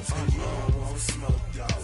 You don't want smoke, dog.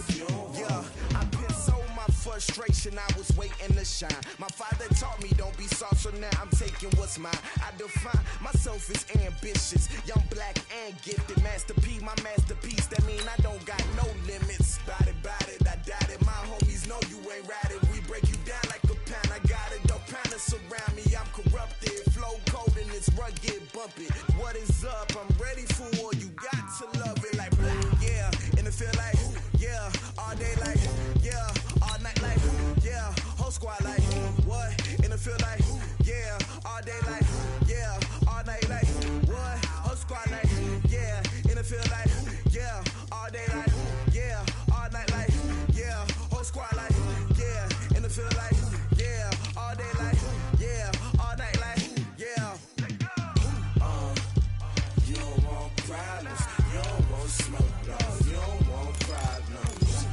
Yeah, I've been so my frustration, I was waiting to shine. My father taught me don't be soft, so now I'm taking what's mine. I define myself as ambitious, young, black, and gifted. Master P, my masterpiece, that mean I don't got no limits. Bout it, I doubt it. My homies know you ain't ratted. We break you down like a pound. I got it, don't pound to surround me. I'm corrupted, flow cold and it's rugged, bumpy. What is up? I'm ready for war. You got to love it like blah, yeah. And it feel like, yeah, all day like, yeah, all night like, yeah, whole squad like, what? And it feel like, yeah, all day like, yeah, all night like, what? Whole squad like, yeah, and it feel like, yeah, all day like, yeah, all night like, yeah, whole squad like, yeah, and it feel like, yeah, all day like, yeah, all night like, yeah. You don't want problems, you don't want smoke, dog. You don't want problems.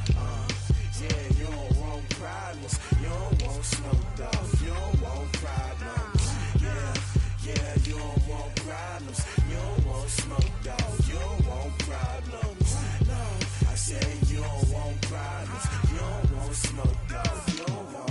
Yeah, you don't want problems, you don't want smoke, dog. You don't want problems. Yeah, you don't want problems, you don't want smoke, dog. You don't want problems. No, I said you don't want problems, you don't want smoke, dog. You don't want.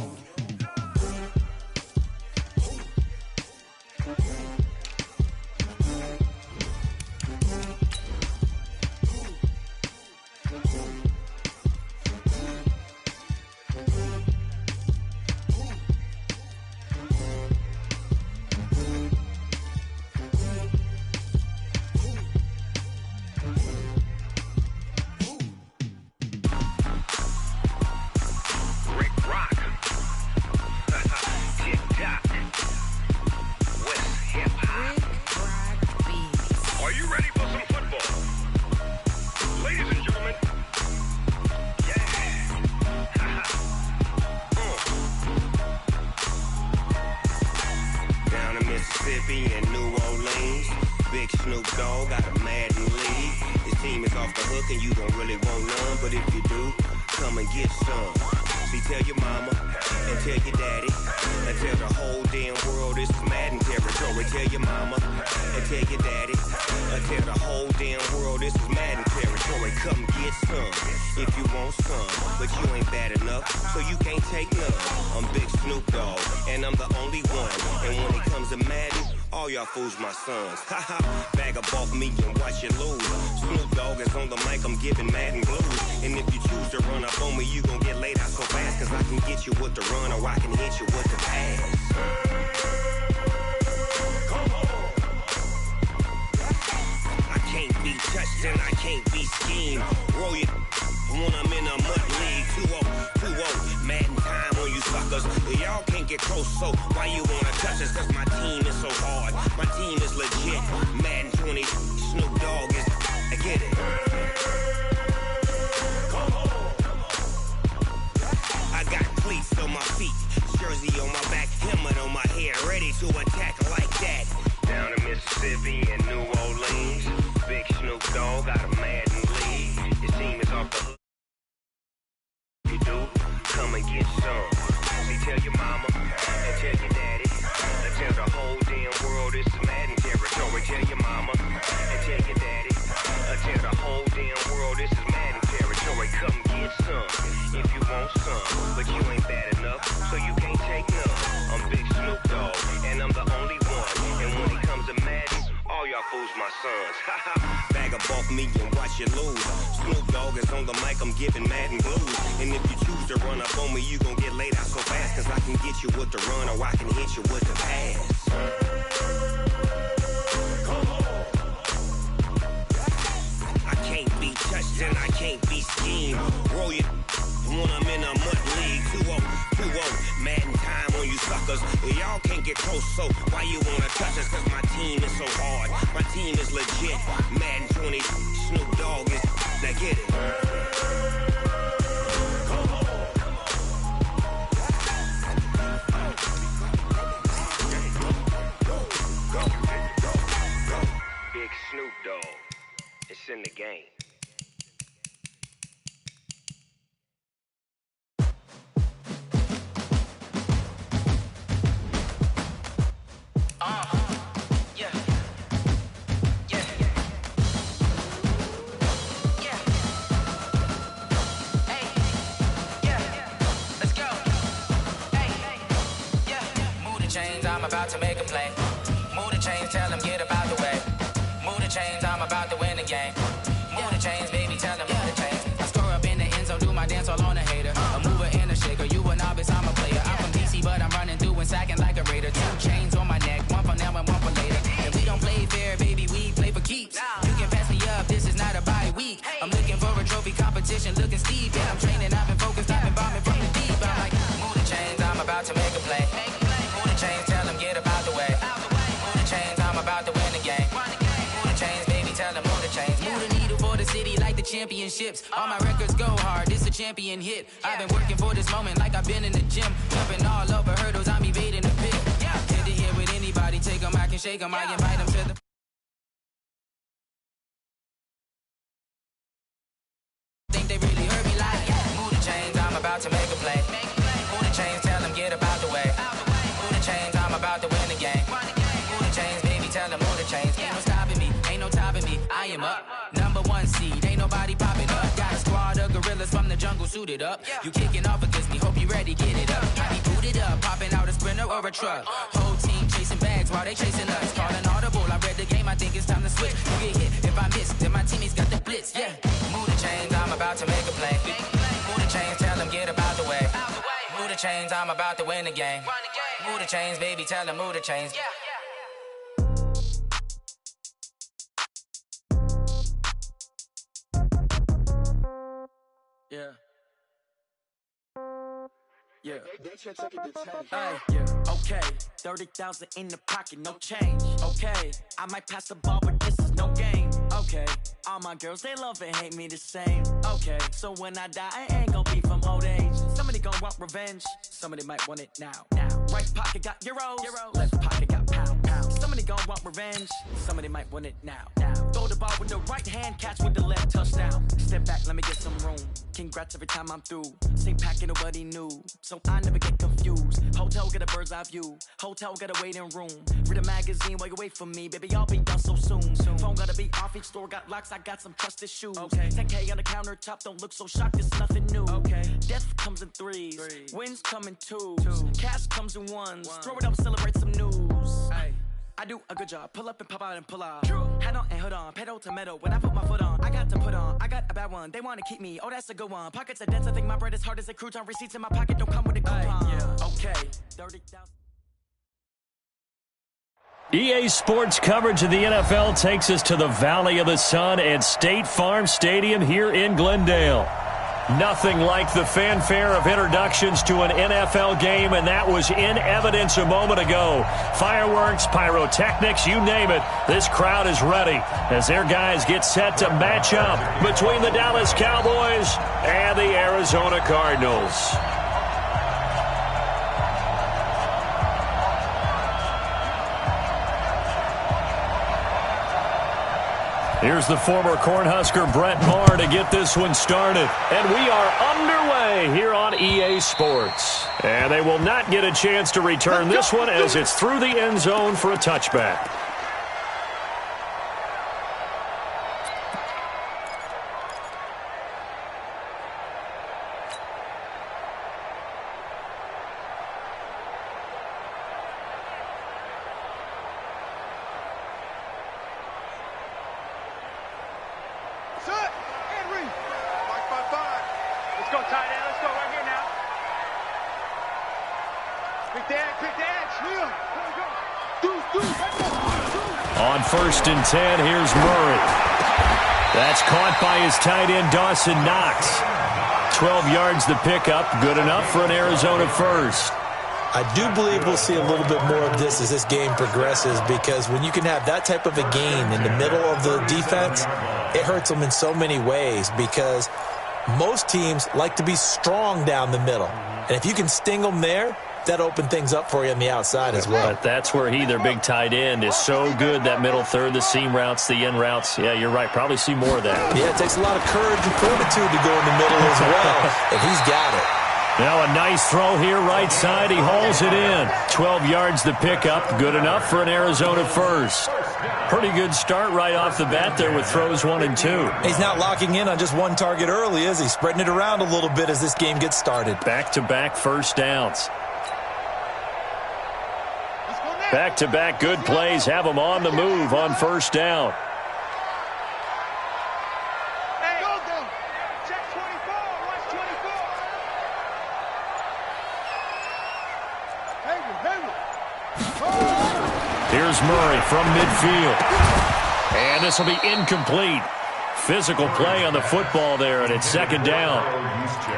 Fools my sons. Haha, bag up off me and watch you lose. Snoop Dogg is on the mic, I'm giving Madden blues. And if you choose to run up on me, you gon' get laid out so fast. Cause I can get you with the run or I can hit you with the pass. Come on. I can't be touched and I can't be schemed. Roll you when I'm in a mud league. 2-0, Madden time on you suckers. Y'all can't get close, so why you wanna touch us? Cause my team is so hard. My team is legit. Madden 20, Snoop Dogg is. I get it. Come on. I got cleats on my feet, jersey on my back, helmet on my head, ready to attack like that. Down in Mississippi and New Orleans, big Snoop Dogg got a Madden league. His team is off the hook. You do, come and get some. See, tell your mama and tell your daddy. And tell the whole damn world it's Madden territory. Tell your mama and tell your daddy. Tell the whole damn world this is Madden territory. Come get some if you want some. But you ain't bad enough, so you can't take none. I'm Big Snoop Dogg, and I'm the only one. And when it comes to Madden, all y'all fools my sons. Bag up off me and watch you lose. Snoop Dogg is on the mic, I'm giving Madden blues. And if you choose to run up on me, you gon' get laid out so fast. Cause I can get you with the run or I can hit you with the pass. Come on. I can't be touched and I can't be schemed. Roll you when I'm in a mud league. 2-0, Madden time on you suckers. Y'all can't get close, so why you wanna touch us? Cause my team is so hard. My team is legit. Madden 20, Snoop Dogg is. Now get it. Come on. Go. Big Snoop Dogg. It's in the game. I'm about to make a play. Move the chains, tell them get about the way. Move the chains, I'm about to win the game. Move the chains, baby, tell them move the chains. I score up in the end zone, do my dance all on a hater. A mover and a shaker, you a novice, I'm a player. I'm from DC, but I'm running through and sacking like a raider. 2 chains on my neck, one for now and one for later. If we don't play fair, baby, we play for keeps. You can pass me up, this is not a bye week. I'm looking for a trophy competition, looking steep. Yeah, I'm training, I've been focused, I've been bombing from the deep. I'm like, move the chains, I'm about to make a play. Move the chains, tell them get about the way. Move the chains, I'm about to win the game. Move the chains, baby, tell them move the chains. Move the needle for the city like the championships. All my records go hard, this a champion hit. I've been working for this moment like I've been in the gym. Jumping all over hurdles, I'm evading the pit. Head to head with anybody, take them, I can shake them, I invite them to the... Think they really heard me like, move the chains, I'm about to make a play. Move the chains, tell them get about the way. Move the chains, I'm about to win the game. Move the chains, baby, tell them move the chains. Ain't no stopping me, ain't no topping me, I am up. Number 1 seed, ain't nobody popping up. Got a squad of gorillas from the jungle suited up. You kicking off against me, hope you ready, get it up. I be booted up, popping out a sprinter or a truck. Whole team chasing bags while they chasing us. Calling audible, I read the game, I think it's time to switch. You get hit if I miss, then my teammates got the blitz, yeah. Move the chains, I'm about to make a play. Move the chains, tell them get about the way. Move the chains, I'm about to win the game. Move the chains, baby, tell them move the chains. Yeah. Yeah. Hey, yeah. Okay. 30,000 in the pocket, no change. Okay. I might pass the ball, but this is no game. Okay. All my girls, they love and hate me the same. Okay. So when I die, I ain't gon' be from old age. Somebody gon' want revenge. Somebody might want it now. Right pocket got euros. Left pocket got pound. Somebody gon' want revenge. Somebody might want it now. Throw the ball with the right hand, catch with the left, touchdown. Step back, let me get some room. Congrats every time I'm through. Same packet, nobody knew, so I never get confused. Hotel get a bird's eye view. Hotel got a waiting room. Read a magazine while you wait for me, baby. I'll be done so soon. Phone gotta be off. Each store got locks. I got some trusted shoes. 10K on the countertop. Don't look so shocked. It's nothing new. Death comes in threes. Wins come in twos. Cash comes in ones. Throw it up, celebrate some news. I do a good job. Pull up and pop out and pull out. Head on and hood on. Pedal to metal. When I put my foot on, I got to put on. I got a bad one. They want to keep me. Oh, that's a good one. Pockets are dense. I think my bread is hard as a crouton. Receipts in my pocket don't come with a coupon. Okay. 30,000. EA Sports coverage of the NFL takes us to the Valley of the Sun at State Farm Stadium here in Glendale. Nothing like the fanfare of introductions to an NFL game, and that was in evidence a moment ago. Fireworks, pyrotechnics, you name it. This crowd is ready as their guys get set to match up between the Dallas Cowboys and the Arizona Cardinals. Here's the former Cornhusker Brett Maher to get this one started. And we are underway here on EA Sports. And they will not get a chance to return this one as it's through the end zone for a touchback. On 1st and 10, here's Murray. That's caught by his tight end, Dawson Knox. 12 yards the pickup, good enough for an Arizona first. I do believe we'll see a little bit more of this as this game progresses, because when you can have that type of a gain in the middle of the defense, it hurts them in so many ways, because most teams like to be strong down the middle. And if you can sting them there, that opened things up for you on the outside as well. But that's where their big tight end, is so good, that middle third, the seam routes, the in routes. Yeah, you're right. Probably see more of that. Yeah, it takes a lot of courage and fortitude to go in the middle as well, and he's got it. Now a nice throw here, right side. He hauls it in. 12 yards the pickup, good enough for an Arizona first. Pretty good start right off the bat there with throws 1 and 2. He's not locking in on just one target early, is he? Spreading it around a little bit as this game gets started. Back-to-back first downs. Back-to-back good plays have them on the move on first down. Here's Murray from midfield. And this will be incomplete. Physical play on the football there, and it's second down.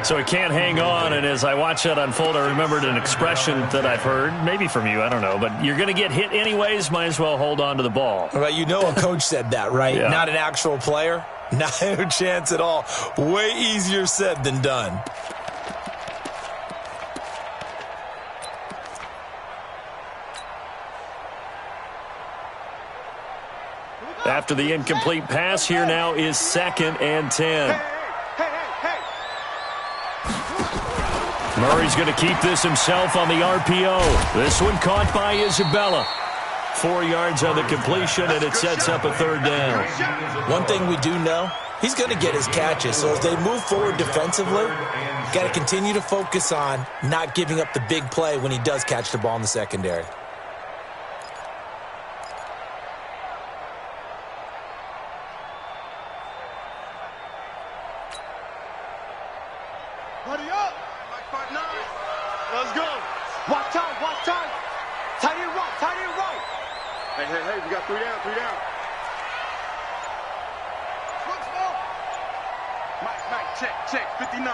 So he can't hang on, and as I watch that unfold, I remembered an expression that I've heard, maybe from you, I don't know, but you're going to get hit anyways, might as well hold on to the ball. Well, you know a coach said that, right? Yeah. Not an actual player. Not a chance at all. Way easier said than done. After the incomplete pass, here now is 2nd and 10. Murray's going to keep this himself on the RPO. This one caught by Isabella. 4 yards on the completion, and it sets up a 3rd down. One thing we do know, he's going to get his catches. So as they move forward defensively, got to continue to focus on not giving up the big play when he does catch the ball in the secondary. Hey, we got 3 down, 3 down. Mike, check, 59.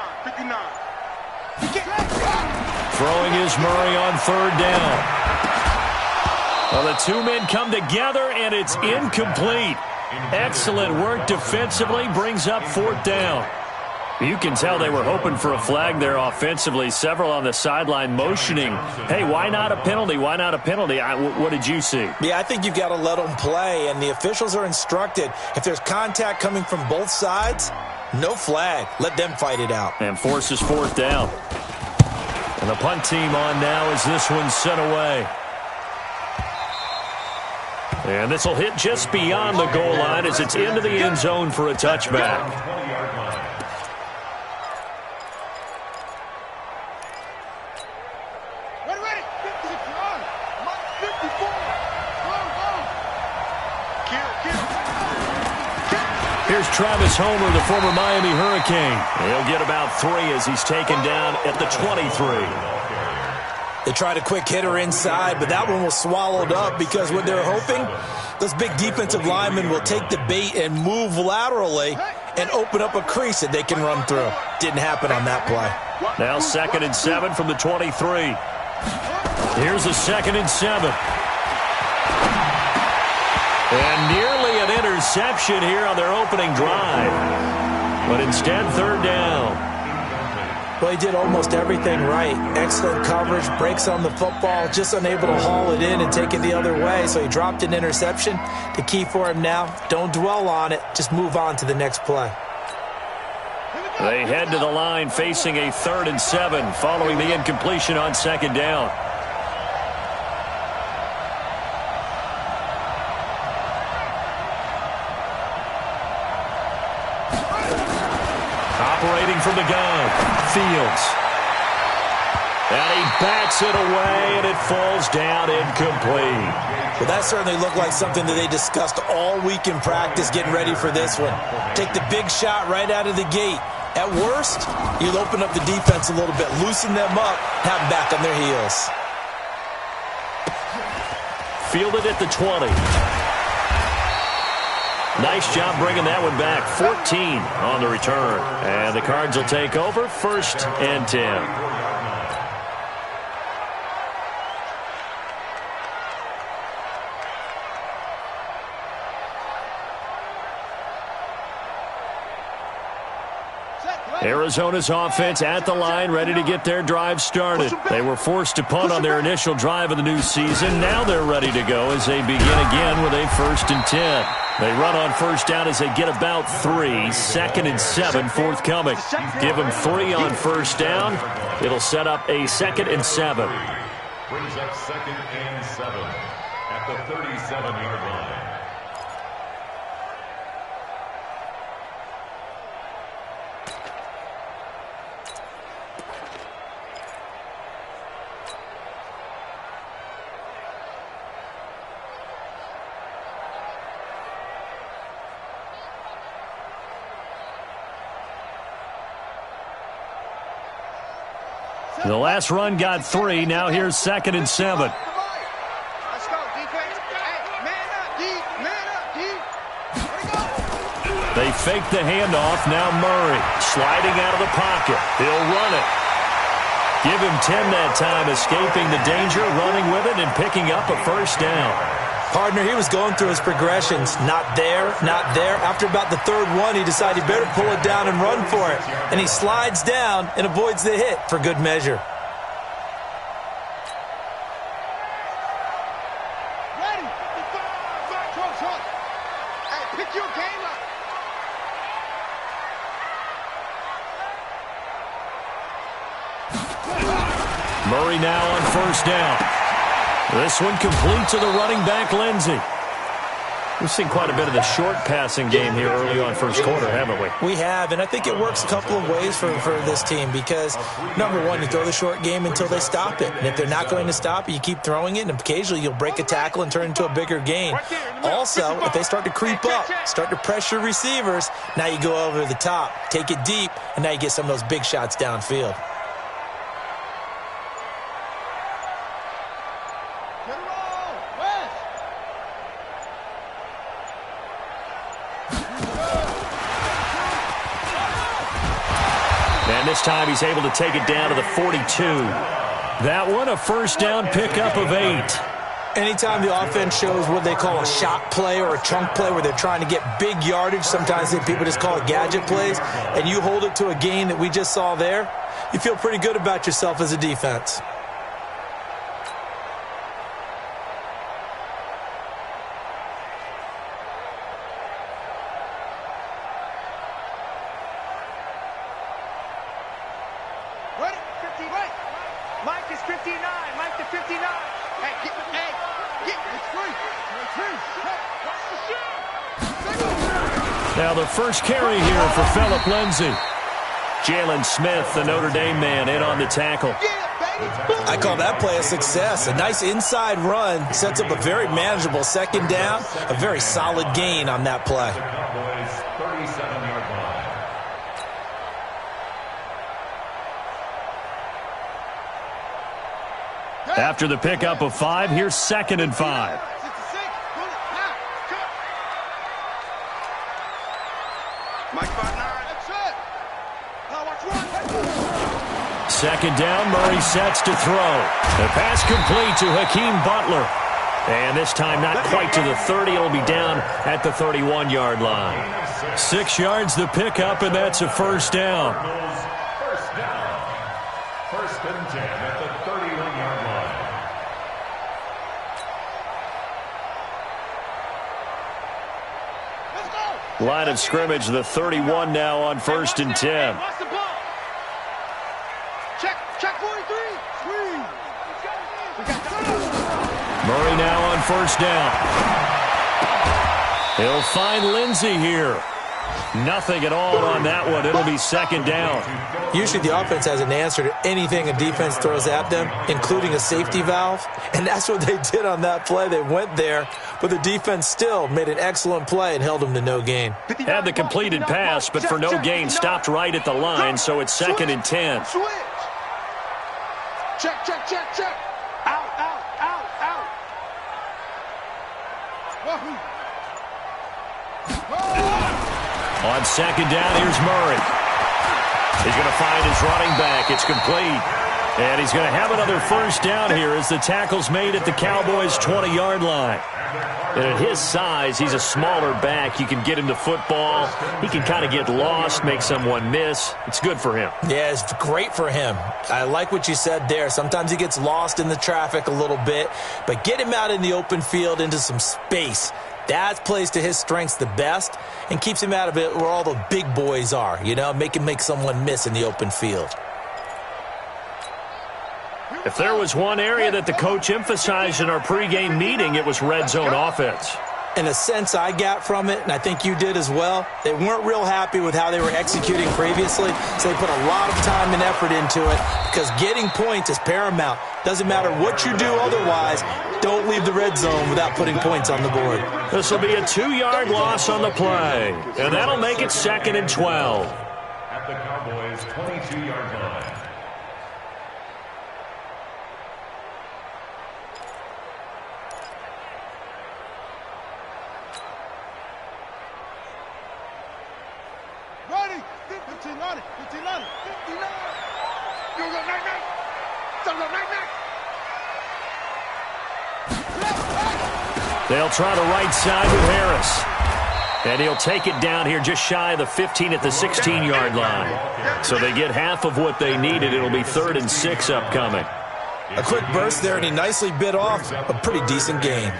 Throwing is Murray on 3rd down. Well, the 2 men come together, and it's incomplete. Excellent work defensively, brings up 4th down. You can tell they were hoping for a flag there offensively. Several on the sideline motioning, hey, why not a penalty? Why not a penalty? What did you see? Yeah, I think you've got to let them play, and the officials are instructed. If there's contact coming from both sides, no flag. Let them fight it out. And forces 4th down. And the punt team on now as this one's sent away. And this will hit just beyond the goal line as it's into the end zone for a touchback. Here's Travis Homer, the former Miami Hurricane. He'll get about 3 as he's taken down at the 23. They tried a quick hitter inside, but that one was swallowed up because what they're hoping, those big defensive linemen will take the bait and move laterally and open up a crease that they can run through. Didn't happen on that play. Now 2nd and 7 from the 23. Here's a 2nd and 7. And nearly an interception here on their opening drive. But instead, 3rd down. Well, he did almost everything right. Excellent coverage, breaks on the football, just unable to haul it in and take it the other way. So he dropped an interception. The key for him now, don't dwell on it. Just move on to the next play. They head to the line facing a 3rd and 7 following the incompletion on 2nd down. Operating from the gun, Fields. And he backs it away, and it falls down incomplete. Well, that certainly looked like something that they discussed all week in practice getting ready for this one. Take the big shot right out of the gate. At worst, you'll open up the defense a little bit, loosen them up, have them back on their heels. Fielded at the 20. Nice job bringing that one back. 14 on the return. And the Cards will take over 1st and 10. Arizona's offense at the line, ready to get their drive started. They were forced to punt on their initial drive of the new season. Now they're ready to go as they begin again with a 1st and 10. They run on 1st down as they get about 3. 2nd and 7 forthcoming. Give them 3 on 1st down. It'll set up a 2nd and 7. Brings up 2nd and 7 at the 37-yard line. The last run got 3. Now here's 2nd and 7. Let's go, defense. Hey, man up, D. Man up, D. They fake the handoff. Now Murray sliding out of the pocket. He'll run it. Give him 10 that time, escaping the danger, running with it, and picking up a first down. Partner, he was going through his progressions. Not there, not there. After about the 3rd one, he decided he better pull it down and run for it. And he slides down and avoids the hit for good measure. Ready. Back close, huh? Hey, pick your game up. Murray now on first down. This one complete to the running back, Lindsey. We've seen quite a bit of the short passing game here early on first quarter, haven't we? We have, and I think it works a couple of ways for this team because, number one, you throw the short game until they stop it. And if they're not going to stop it, you keep throwing it, and occasionally you'll break a tackle and turn it into a bigger gain. Also, if they start to creep up, start to pressure receivers, now you go over the top, take it deep, and now you get some of those big shots downfield. And this time he's able to take it down to the 42. That one, a first down pickup of 8. Anytime the offense shows what they call a shot play or a chunk play where they're trying to get big yardage, sometimes people just call it gadget plays, and you hold it to a gain that we just saw there, you feel pretty good about yourself as a defense. Now the first carry here for Phillip Lindsay. Jalen Smith, the Notre Dame man, in on the tackle. I call that play a success. A nice inside run sets up a very manageable 2nd down. A very solid gain on that play. After the pickup of 5, here's 2nd and 5. Second down, Murray sets to throw. The pass complete to Hakeem Butler. And this time not quite to the 30. It'll be down at the 31-yard line. 6 yards the pickup, and that's a first down. First down. 1st and 10 at the 31-yard line. Line of scrimmage, the 31 now on 1st and 10. Murray now on first down. He'll find Lindsey here. Nothing at all on that one. It'll be 2nd down. Usually the offense has an answer to anything a defense throws at them, including a safety valve. And that's what they did on that play. They went there, but the defense still made an excellent play and held them to no gain. Had the completed pass, but for no gain, stopped right at the line, so it's 2nd and 10. Check, check, check, check. Out, out, out, out. On 2nd down, here's Murray. He's going to find his running back. It's complete. And he's going to have another first down here as the tackle's made at the Cowboys' 20-yard line. And at his size, he's a smaller back. You can get him to football. He can kind of get lost, make someone miss. It's good for him. Yeah, it's great for him. I like what you said there. Sometimes he gets lost in the traffic a little bit, but get him out in the open field into some space. That plays to his strengths the best and keeps him out of it where all the big boys are, you know, make someone miss in the open field. If there was one area that the coach emphasized in our pregame meeting, it was red zone offense. In a sense I got from it, and I think you did as well, they weren't real happy with how they were executing previously, so they put a lot of time and effort into it because getting points is paramount. Doesn't matter what you do otherwise, don't leave the red zone without putting points on the board. This will be a 2-yard loss on the play, and that'll make it 2nd and 12. At the Cowboys' 22-yard line. 59. 59. 59. You go night-night. So go night-night. They'll try the right side with Harris. And he'll take it down here just shy of the 15 at the 16-yard line. So they get half of what they needed. It'll be 3rd and 6 upcoming. A quick burst there, and he nicely bit off a pretty decent gain.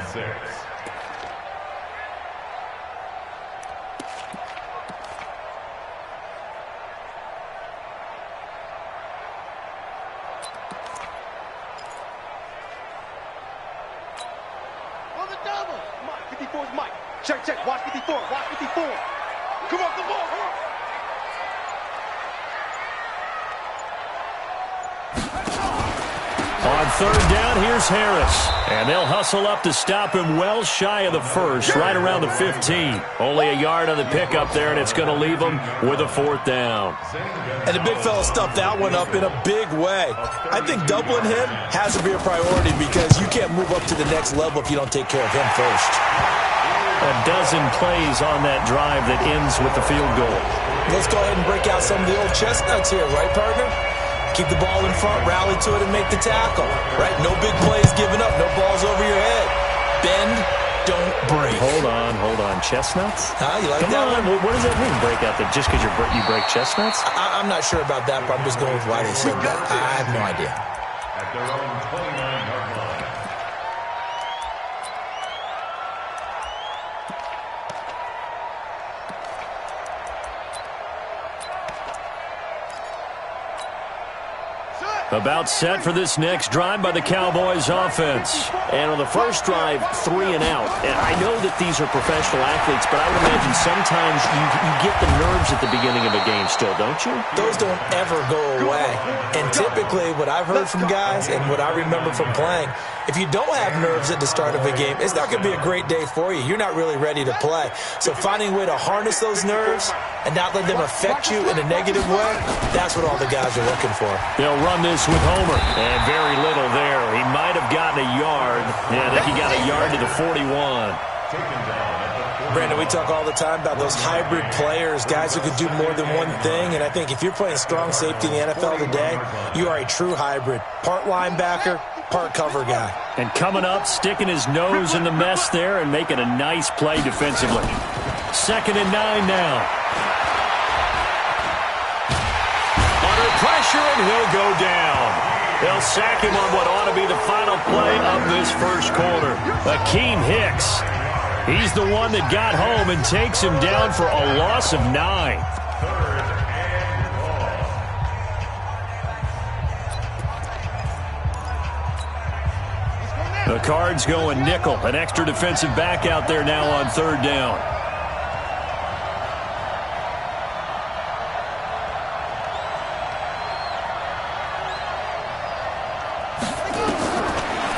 On the double. Mike, 54 is Mike. Check, check. Watch 54. Watch 54. Come on, come on. On 3rd down, here's Harris. And they'll hustle up to stop him well shy of the 1st, right around the 15. Only a yard on the pickup there, and it's going to leave him with a 4th down. And the big fella stuffed that one up in a big way. I think doubling him has to be a priority because you can't move up to the next level if you don't take care of him first. A dozen plays on that drive that ends with the field goal. Let's go ahead and break out some of the old chestnuts here, right, partner? Keep the ball in front, rally to it, and make the tackle. Right? No big plays given up, no balls over your head. Bend, don't break. Hold on. Chestnuts? Huh? You like Come that on. one? What does that mean, break out? That just because you break chestnuts? I'm not sure about that, but I'm just going with why they said that. I have no idea. At their own 29-yard line. About set for this next drive by the Cowboys offense. And on the first drive, 3 and out. And I know that these are professional athletes, but I would imagine sometimes you get the nerves at the beginning of a game still, don't you? Those don't ever go away. And typically, what I've heard from guys and what I remember from playing, if you don't have nerves at the start of a game, it's not going to be a great day for you. You're not really ready to play. So finding a way to harness those nerves and not let them affect you in a negative way, that's what all the guys are looking for. They'll run this with Homer. And very little there. He might have gotten a yard. Yeah, I think he got a yard to the 41. Brandon, we talk all the time about those hybrid players, guys who could do more than one thing. And I think if you're playing strong safety in the NFL today, you are a true hybrid. Part linebacker, part cover guy. And coming up, sticking his nose in the mess there and making a nice play defensively. 2nd and 9 now. Under pressure, and he'll go down. They'll sack him on what ought to be the final play of this first quarter. Akeem Hicks. He's the one that got home and takes him down for a loss of 9. The Cards going nickel. An extra defensive back out there now on 3rd down.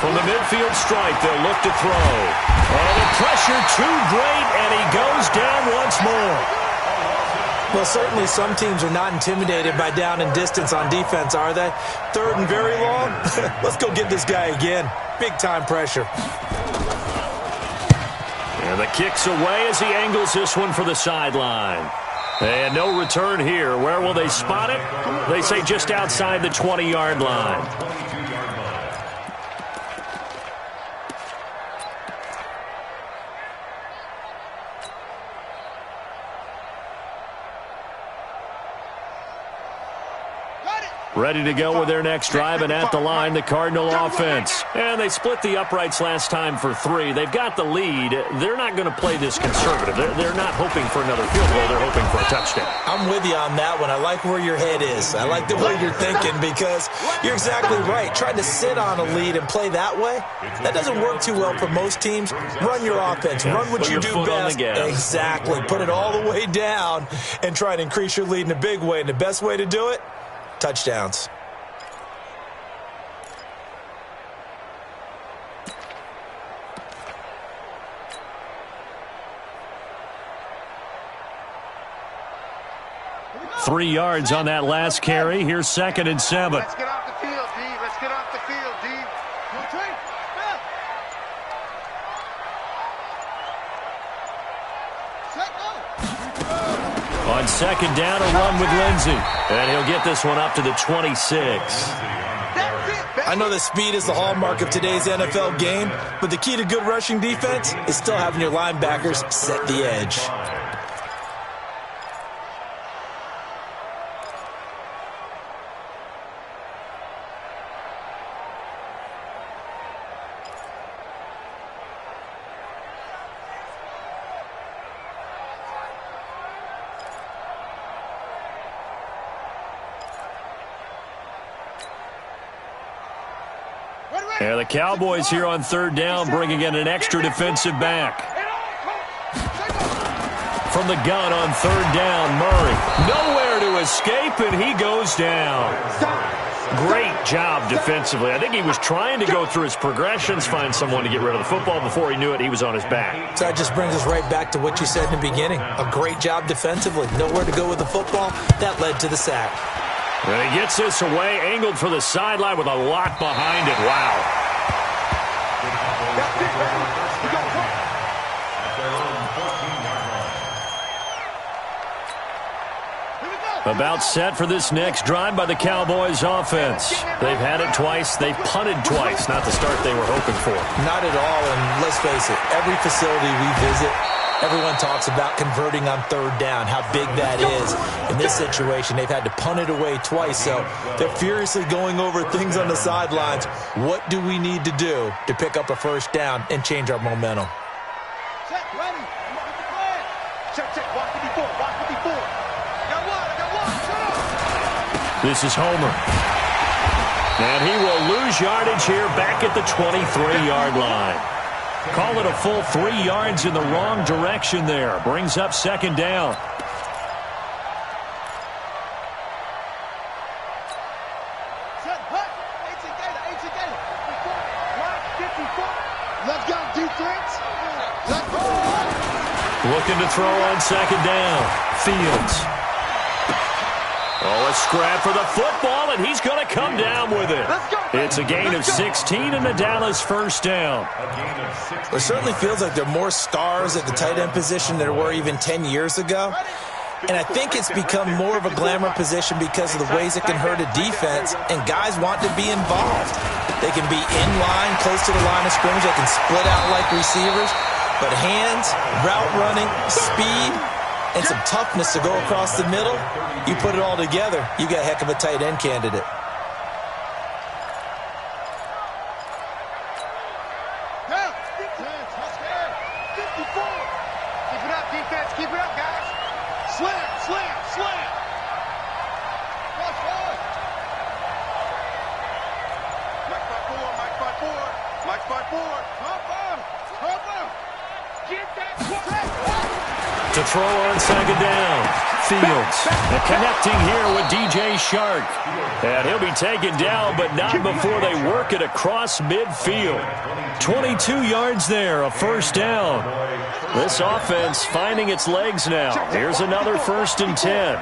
From the midfield stripe, they'll look to throw. And the pressure too great, and he goes down once more. Well, certainly some teams are not intimidated by down and distance on defense, are they? 3rd and very long? Let's go get this guy again. Big-time pressure. And the kick's away as he angles this one for the sideline. And no return here. Where will they spot it? They say just outside the 20-yard line. Ready to go with their next drive, and at the line, the Cardinal offense. And they split the uprights last time for 3. They've got the lead. They're not going to play this conservative. They're not hoping for another field goal. They're hoping for a touchdown. I'm with you on that one. I like where your head is. I like the way you're thinking because you're exactly right. Trying to sit on a lead and play that way, that doesn't work too well for most teams. Run your offense. Run what you do best. Exactly. Put it all the way down and try to increase your lead in a big way. And the best way to do it, touchdowns. Three yards on that last carry. Here's 2nd and 7. Let's get off the field, D. Let's get off the field, D. On second down, a run with Lindsey. And he'll get this one up to the 26. I know that speed is the hallmark of today's NFL game, but the key to good rushing defense is still having your linebackers set the edge. And the Cowboys here on third down, bringing in an extra defensive back. From the gun on third down, Murray. Nowhere to escape, and he goes down. Great job defensively. I think he was trying to go through his progressions, find someone to get rid of the football. Before he knew it, he was on his back. So that just brings us right back to what you said in the beginning. A great job defensively. Nowhere to go with the football. That led to the sack. And he gets this away, angled for the sideline with a lot behind it. Wow. About set for this next drive by the Cowboys offense. They've had it twice. They've punted twice. Not the start they were hoping for. Not at all, and let's face it, every facility we visit, everyone talks about converting on third down, how big that is. In this situation, they've had to punt it away twice, so they're furiously going over things on the sidelines. What do we need to do to pick up a first down and change our momentum? Check, ready. Check, watch 54, watch 54. Got one. This is Homer. And he will lose yardage here back at the 23-yard line. Call it a full 3 yards in the wrong direction there. Brings up second down. Let's go, defense. Let's go. Looking to throw on second down. Fields. Oh, a scrap for the football, and he's going to come down with it. It's a gain of 16 and a Dallas first down. It certainly feels like there are more stars at the tight end position than there were even 10 years ago. And I think it's become more of a glamour position because of the ways it can hurt a defense, and guys want to be involved. They can be in line, close to the line of scrimmage. They can split out like receivers. But hands, route running, speed, and some toughness to go across the middle, you put it all together, you got a heck of a tight end candidate. Keep it up, guys. Slam. Mike 5-4. Hop up. Get that. To throw on second down. Fields. And connecting here with DJ Shark. And he'll be taken down, but not before they work it across midfield. 22 yards there, a first down. This offense finding its legs now. Here's another 1st and 10.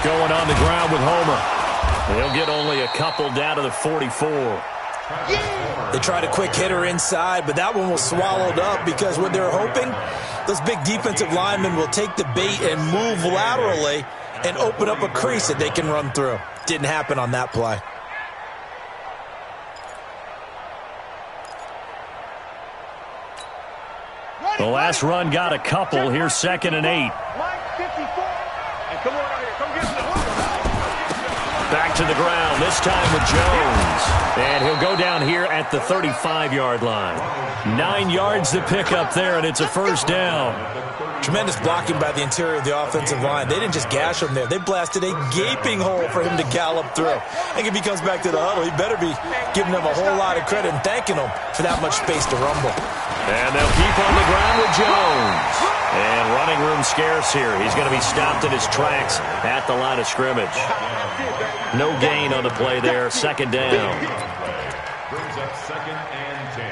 Going on the ground with Homer. They'll get only a couple down to the 44. They tried a quick hitter inside, but that one was swallowed up because what they're hoping, those big defensive linemen will take the bait and move laterally and open up a crease that they can run through. Didn't happen on that play. The last run got a couple. Here's 2nd and 8. Back to the ground, this time with Jones. And he'll go down here at the 35-yard line. 9 yards to pick up there, and it's a first down. Tremendous blocking by the interior of the offensive line. They didn't just gash him there. They blasted a gaping hole for him to gallop through. I think if he comes back to the huddle, he better be giving them a whole lot of credit and thanking them for that much space to rumble. And they'll keep on the ground with Jones. And running room scarce here. He's going to be stopped in his tracks at the line of scrimmage. No gain on the play there. 2nd down. Brings up 2nd and 10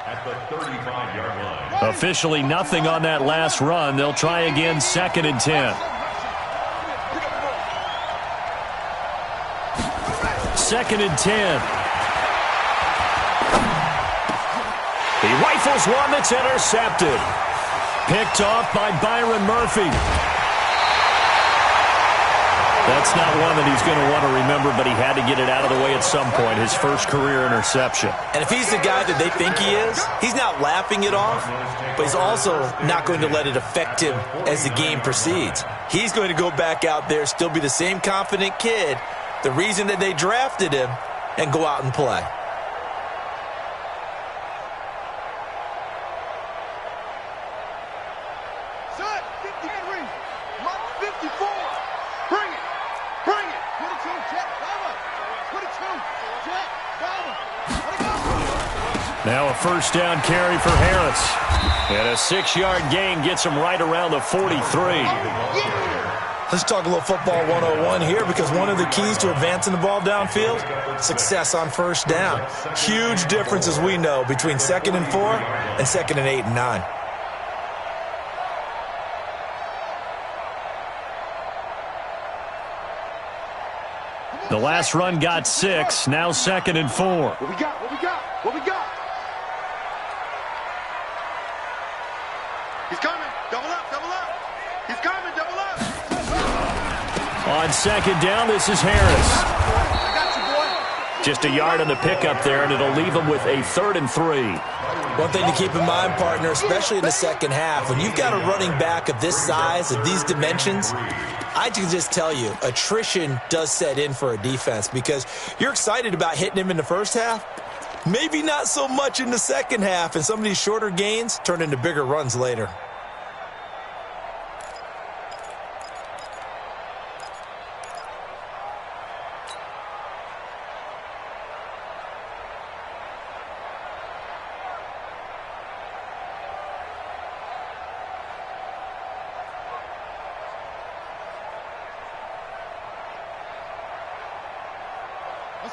at the 35-yard line. Officially nothing on that last run. They'll try again 2nd and 10. 2nd and 10. He rifles one that's intercepted. Picked off by Byron Murphy. That's not one that he's going to want to remember, but he had to get it out of the way at some point, his first career interception. And if he's the guy that they think he is, he's not laughing it off, but he's also not going to let it affect him as the game proceeds. He's going to go back out there, still be the same confident kid, the reason that they drafted him, and go out and play. Set, 53, Mark 54. Bring it. Bring it. 22, Jet, Bauer. 22, Jet, Bauer. Let it go. Now a first down carry for Harris. And a 6-yard gain gets him right around the 43. Let's talk a little football 101 here, because one of the keys to advancing the ball downfield, success on first down. Huge difference, as we know, between 2nd and 4 and 2nd and 8 and 9. The last run got 6, now 2nd and 4. What we got? What we got? What we got? He's coming. Double up, double up. He's coming, double up. On 2nd down, this is Harris. I got you, boy. Just a yard on the pickup there, and it'll leave him with a 3rd and 3. One thing to keep in mind, partner, especially in the second half, when you've got a running back of this size, of these dimensions, I can just tell you, attrition does set in for a defense, because you're excited about hitting him in the first half, maybe not so much in the second half, and some of these shorter gains turn into bigger runs later.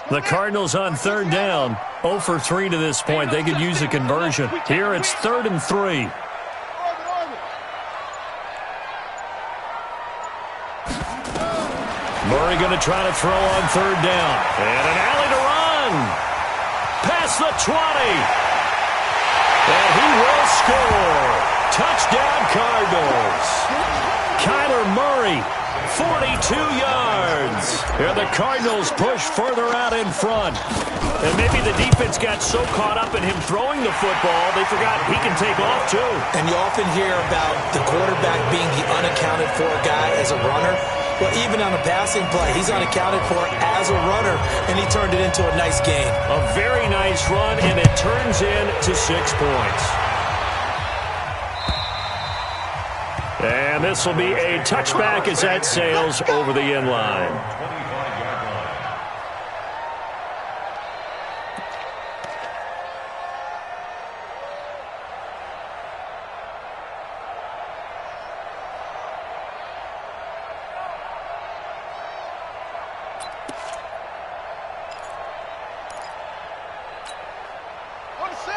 The Cardinals on 3rd down, 0 for 3 to this point. They could use a conversion. Here it's 3rd and 3. Murray going to try to throw on 3rd down. And an alley to run. Past the 20. And he will score. Touchdown Cardinals. Kyler Murray, 42 yards. And the Cardinals push further out in front. And maybe the defense got so caught up in him throwing the football, they forgot he can take off too. And you often hear about the quarterback being the unaccounted for guy as a runner. Well, even on a passing play, he's unaccounted for as a runner, and he turned it into a nice gain. A very nice run, and it turns into 6 points. And this will be a touchback as that sails over the end line.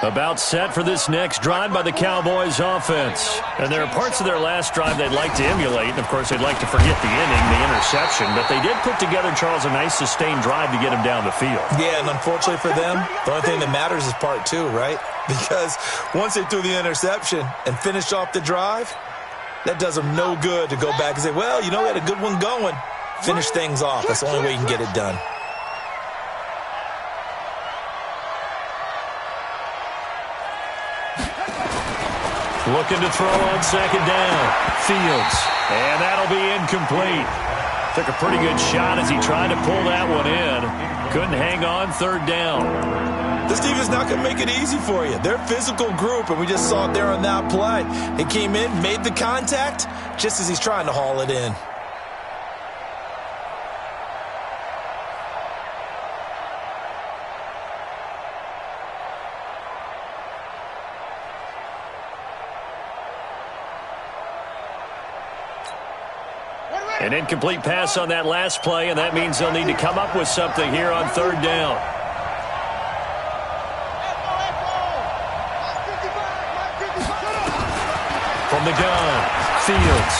About set for this next drive by the Cowboys offense. And there are parts of their last drive they'd like to emulate. And, of course, they'd like to forget the inning, the interception. But they did put together, Charles, a nice sustained drive to get him down the field. Yeah, and unfortunately for them, the only thing that matters is part 2, right? Because once they threw the interception and finished off the drive, that does them no good to go back and say, well, you know, we had a good one going. Finish things off. That's the only way you can get it done. Looking to throw on 2nd down. Fields. And that'll be incomplete. Took a pretty good shot as he tried to pull that one in. Couldn't hang on 3rd down. This team is not going to make it easy for you. They're a physical group, and we just saw it there on that play. He came in, made the contact, just as he's trying to haul it in. An incomplete pass on that last play, and that means they'll need to come up with something here on 3rd down. From the gun, Fields.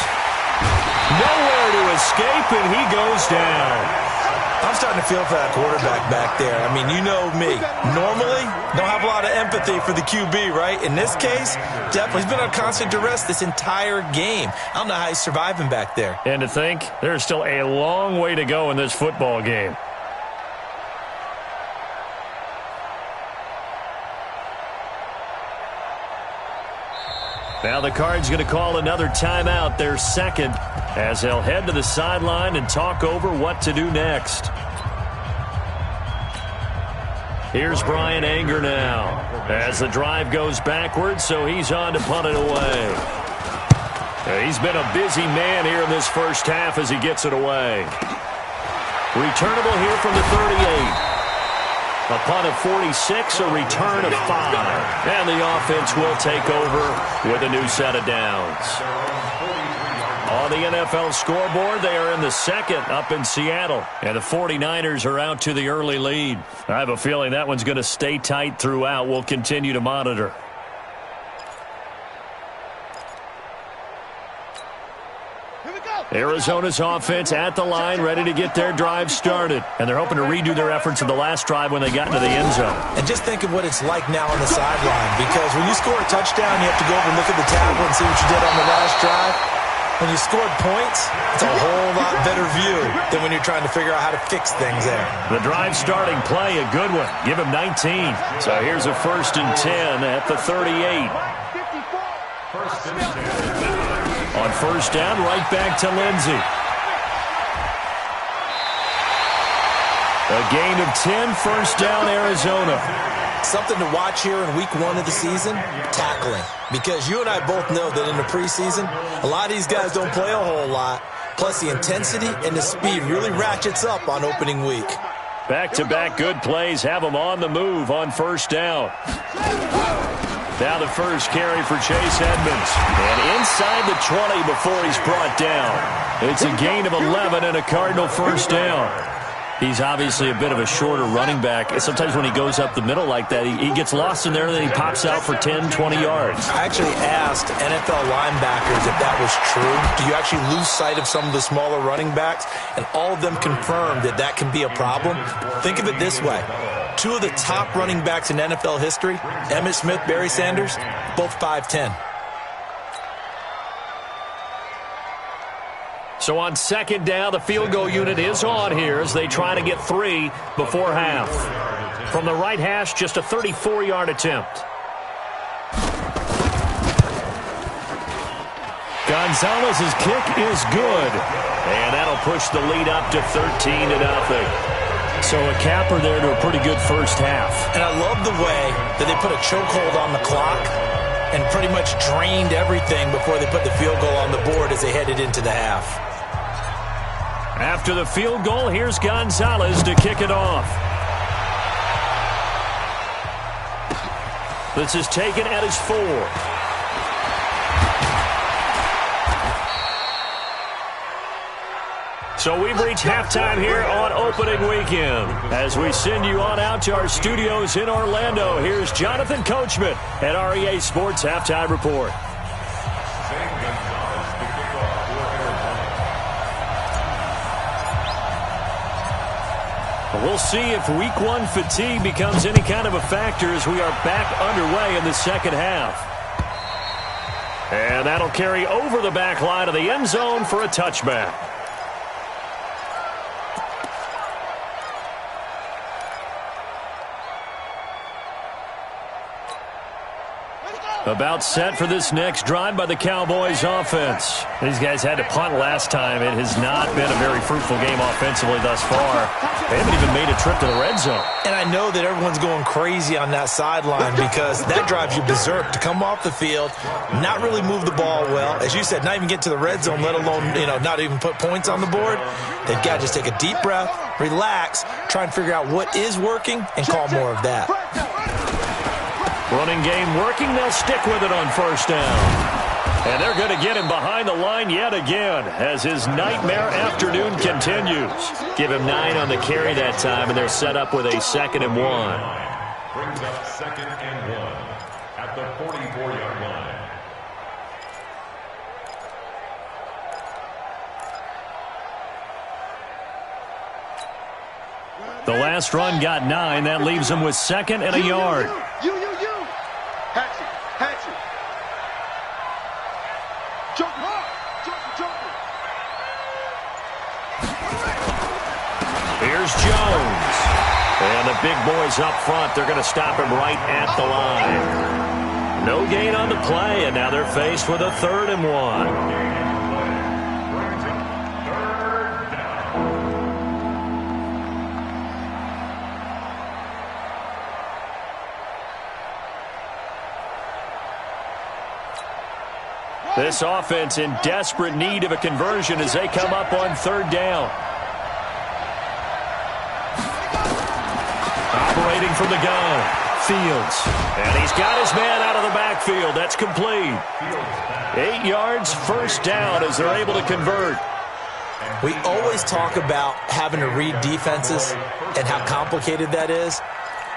Nowhere to escape, and he goes down. I'm starting to feel for that quarterback back there. I mean, you know me. Normally, don't have a lot of empathy for the QB, right? In this case, definitely. He's been on constant duress this entire game. I don't know how he's surviving back there. And to think, there's still a long way to go in this football game. Now the Cards going to call another timeout, their second, as they'll head to the sideline and talk over what to do next. Here's Brian Anger now as the drive goes backwards, so he's on to punt it away. He's been a busy man here in this first half as he gets it away. Returnable here from the 38. A punt of 46, a return of 5. And the offense will take over with a new set of downs. On the NFL scoreboard, they are in the second up in Seattle. And the 49ers are out to the early lead. I have a feeling that one's going to stay tight throughout. We'll continue to monitor. Arizona's offense at the line, ready to get their drive started. And they're hoping to redo their efforts in the last drive when they got into the end zone. And just think of what it's like now on the sideline, because when you score a touchdown, you have to go over and look at the tablet and see what you did on the last drive. When you scored points, it's a whole lot better view than when you're trying to figure out how to fix things there. The drive starting play, a good one. Give him 19. So here's a 1st and 10 at the 38. First and 10. On first down, right back to Lindsey. A gain of 10, first down, Arizona. Something to watch here in week 1 of the season, tackling. Because you and I both know that in the preseason, a lot of these guys don't play a whole lot. Plus, the intensity and the speed really ratchets up on opening week. Back-to-back good plays have them on the move on first down. Now the first carry for Chase Edmonds. And inside the 20 before he's brought down. It's a gain of 11 and a Cardinal first down. He's obviously a bit of a shorter running back. Sometimes when he goes up the middle like that, he gets lost in there and then he pops out for 10, 20 yards. I actually asked NFL linebackers if that was true. Do you actually lose sight of some of the smaller running backs? And all of them confirmed that that can be a problem. Think of it this way. 2 of the top running backs in NFL history, Emmitt Smith, Barry Sanders, both 5'10". So on second down, the field goal unit is on here as they try to get 3 before half. From the right hash, just a 34-yard attempt. Gonzalez's kick is good. And that'll push the lead up to 13-0. So a capper there to a pretty good first half. And I love the way that they put a chokehold on the clock and pretty much drained everything before they put the field goal on the board as they headed into the half. After the field goal, here's Gonzalez to kick it off. This is taken at his 4. So we've reached halftime here on opening weekend. As we send you on out to our studios in Orlando, here's Jonathan Coachman at REA Sports Halftime Report. We'll see if week 1 fatigue becomes any kind of a factor as we are back underway in the second half. And that'll carry over the back line of the end zone for a touchback. About set for this next drive by the Cowboys offense. These guys had to punt last time. It has not been a very fruitful game offensively thus far. They haven't even made a trip to the red zone. And I know that everyone's going crazy on that sideline because that drives you berserk to come off the field, not really move the ball well. As you said, not even get to the red zone, let alone, not even put points on the board. They've got to just take a deep breath, relax, try and figure out what is working, and call more of that. Running game working. They'll stick with it on first down. And they're going to get him behind the line yet again as his nightmare afternoon continues. Give him 9 on the carry that time, and they're set up with a 2nd and 1. Brings up 2nd and 1 at the 44-yard line. The last run got 9. That leaves him with 2nd and a yard. You. Hatchet. Jumper. Here's Jones. And the big boys up front, they're going to stop him right at the line. No gain on the play, and now they're faced with a 3rd and 1. This offense in desperate need of a conversion as they come up on 3rd down. Operating from the gun, Fields. And he's got his man out of the backfield. That's complete. 8 yards, 1st down as they're able to convert. We always talk about having to read defenses and how complicated that is.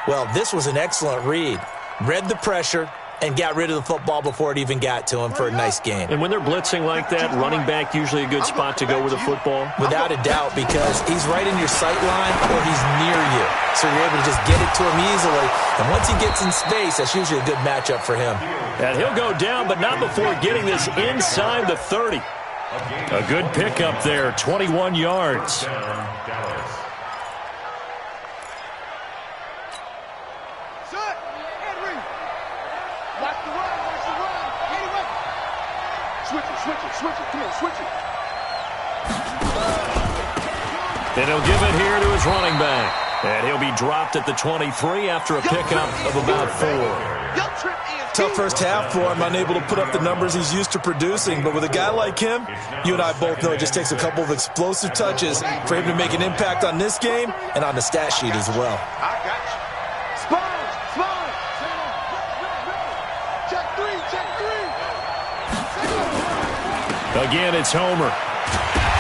Well, this was an excellent read. Read the pressure and got rid of the football before it even got to him for a nice game. And when they're blitzing like that, running back usually a good spot to go with the football? Without a doubt, because he's right in your sight line or he's near you. So you're able to just get it to him easily. And once he gets in space, that's usually a good matchup for him. And he'll go down, but not before getting this inside the 30. A good pickup there, 21 yards. Switch it. And he'll give it here to his running back. And he'll be dropped at the 23 after a pickup of about 4. Tough first half for him, unable to put up the numbers he's used to producing. But with a guy like him, you and I both know it just takes a couple of explosive touches for him to make an impact on this game and on the stat sheet as well. I got you. Spine. Check three. Again, it's Homer.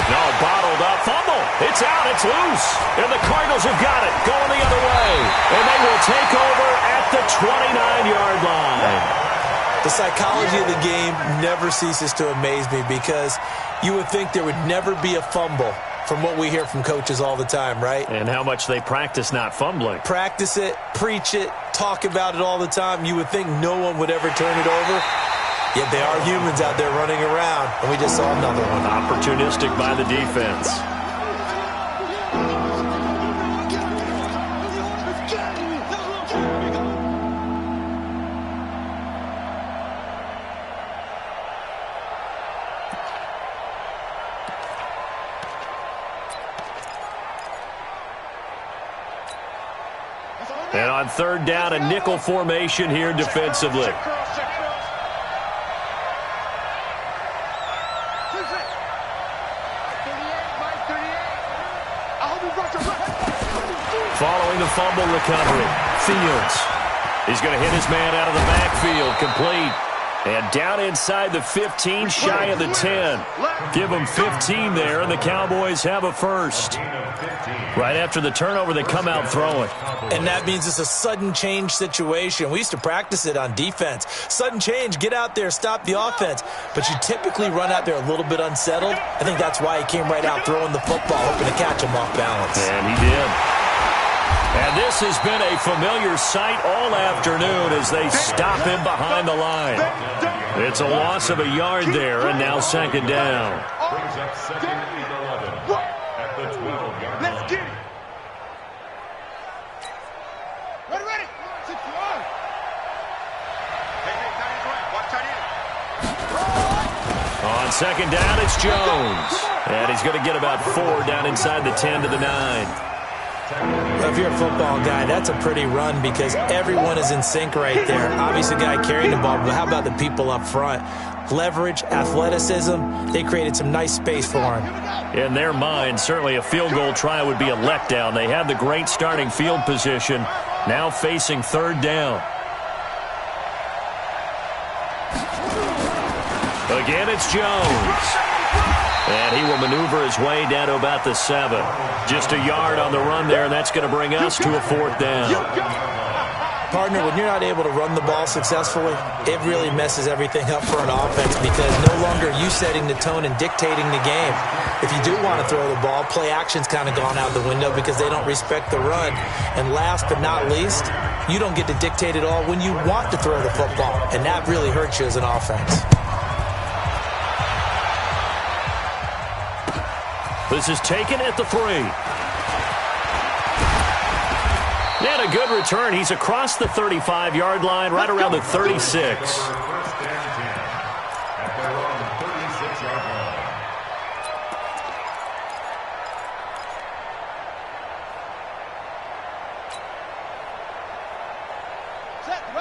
No, bottled up. Fumble. It's out. It's loose. And the Cardinals have got it. Going the other way. And they will take over at the 29-yard line. The psychology of the game never ceases to amaze me because you would think there would never be a fumble from what we hear from coaches all the time, right? And how much they practice not fumbling. Practice it, preach it, talk about it all the time. You would think no one would ever turn it over. Yet they are humans out there running around, and we just saw another one. Opportunistic by the defense. And on 3rd down, a nickel formation here defensively. Following the fumble recovery, Fields. He's going to hit his man out of the backfield, complete. And down inside the 15, shy of the 10. Give them 15 there, and the Cowboys have a first. Right after the turnover, they come out throwing. And that means it's a sudden change situation. We used to practice it on defense. Sudden change, get out there, stop the offense. But you typically run out there a little bit unsettled. I think that's why he came right out throwing the football, hoping to catch him off balance. And he did. And this has been a familiar sight all afternoon as they stop him behind the line. It's a loss of a yard there, and now 2nd down. Brings up 2nd and 11 at the 12-yard line. Let's get it. Ready. 61. Hey, tight end right. Watch tight end. On 2nd down, it's Jones. And he's going to get about 4 down inside the 10 to the 9. Well, if you're a football guy, that's a pretty run because everyone is in sync right there. Obviously, the guy carrying the ball, but how about the people up front? Leverage, athleticism, they created some nice space for him. In their mind, certainly a field goal try would be a letdown. They had the great starting field position, now facing 3rd down. Again, it's Jones. And he will maneuver his way down to about the 7. Just a yard on the run there, and that's going to bring us to a 4th down. Partner, when you're not able to run the ball successfully, it really messes everything up for an offense because no longer are you setting the tone and dictating the game. If you do want to throw the ball, play action's kind of gone out the window because they don't respect the run. And last but not least, you don't get to dictate it all when you want to throw the football, and that really hurts you as an offense. This is taken at the 3. And a good return. He's across the 35-yard line, right around the 36.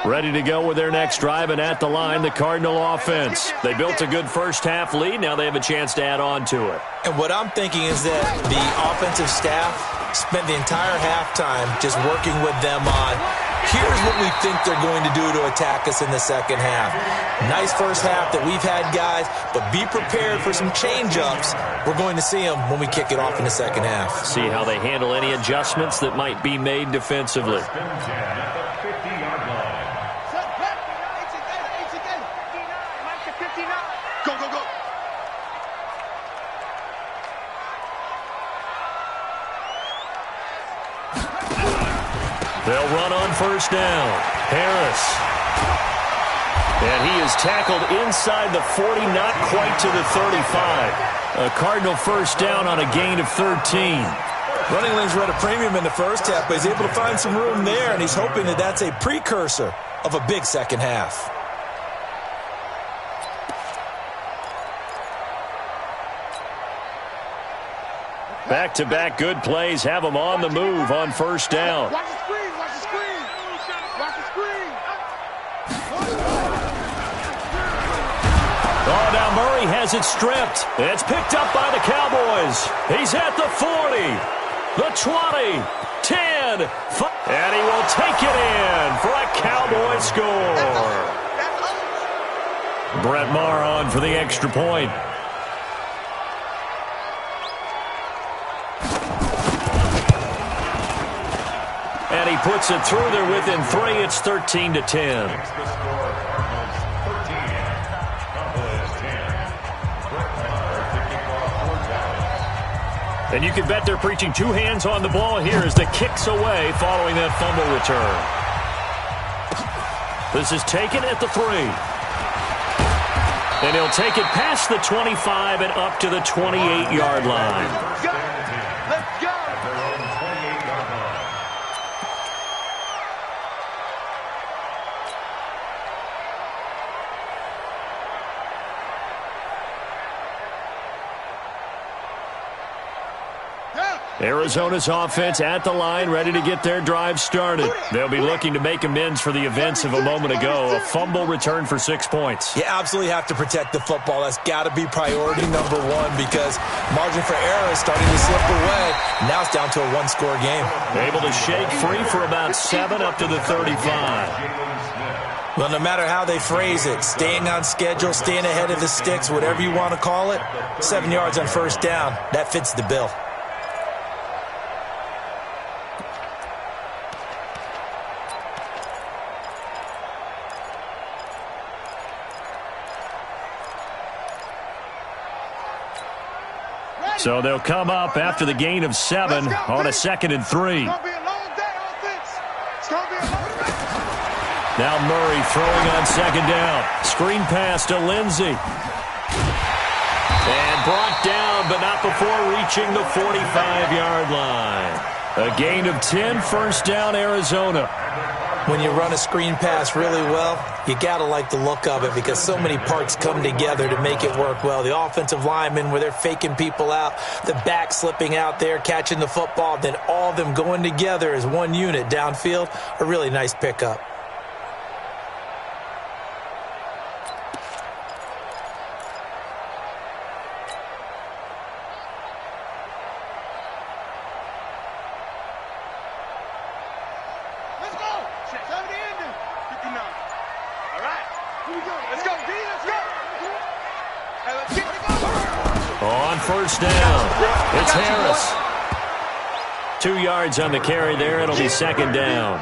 Ready to go with their next drive, and at the line, the Cardinal offense. They built a good first-half lead. Now they have a chance to add on to it. And what I'm thinking is that the offensive staff spent the entire halftime just working with them on, here's what we think they're going to do to attack us in the second half. Nice first half that we've had, guys, but be prepared for some change-ups. We're going to see them when we kick it off in the second half. See how they handle any adjustments that might be made defensively. They'll run on first down. Harris. And he is tackled inside the 40, not quite to the 35. A Cardinal first down on a gain of 13. Running lanes were at a premium in the first half, but he's able to find some room there, and he's hoping that that's a precursor of a big second half. Back-to-back good plays have them on the move on first down. Watch the screen, watch the screen. Watch the screen. Oh, now Murray has it stripped. It's picked up by the Cowboys. He's at the 40, the 20, 10, 5, and he will take it in for a Cowboy score. Brett Maher on for the extra point. And he puts it through there within 3. It's 13-10. And you can bet they're preaching 2 hands on the ball here as the kick's away following that fumble return. This is taken at the 3. And he'll take it past the 25 and up to the 28-yard line. Let's go. Arizona's offense at the line, ready to get their drive started. They'll be looking to make amends for the events of a moment ago. A fumble return for 6 points. You absolutely have to protect the football. That's got to be priority number 1 because margin for error is starting to slip away. Now it's down to a 1-score game. Able to shake free for about 7 up to the 35. Well, no matter how they phrase it, staying on schedule, staying ahead of the sticks, whatever you want to call it, 7 yards on first down, that fits the bill. So they'll come up after the gain of 7 on a 2nd and 3. Now Murray throwing on 2nd down. Screen pass to Lindsey. And brought down, but not before reaching the 45-yard line. A gain of 10, first down, Arizona. When you run a screen pass really well, you got to like the look of it because so many parts come together to make it work well. The offensive linemen, where they're faking people out, the back slipping out there, catching the football, then all of them going together as one unit downfield, a really nice pickup. First down. It's Harris. 2 yards on the carry there. It'll be 2nd down.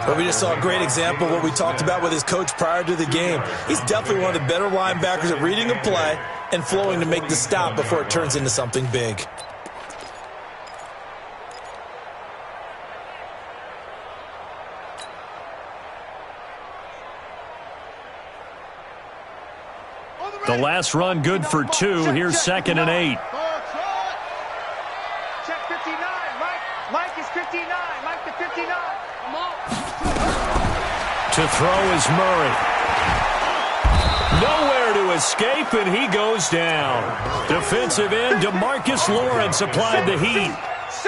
But we just saw a great example of what we talked about with his coach prior to the game. He's definitely one of the better linebackers at reading a play and flowing to make the stop before it turns into something big. The last run good for 2. Here's 2nd and 8. Check 59. Mike is 59. Mike to 59. Come on. To throw is Murray. Nowhere to escape, and he goes down. Defensive end DeMarcus Lawrence applied the heat.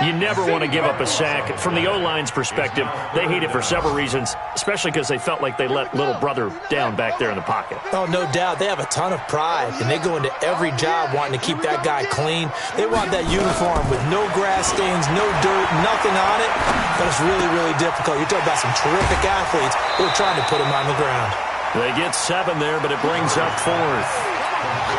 You never want to give up a sack. From the O-line's perspective, they hate it for several reasons, especially because they felt like they let little brother down back there in the pocket. Oh, no doubt. They have a ton of pride, and they go into every job wanting to keep that guy clean. They want that uniform with no grass stains, no dirt, nothing on it. But it's really, really difficult. You're talking about some terrific athletes who are trying to put him on the ground. They get 7 there, but it brings up 4th.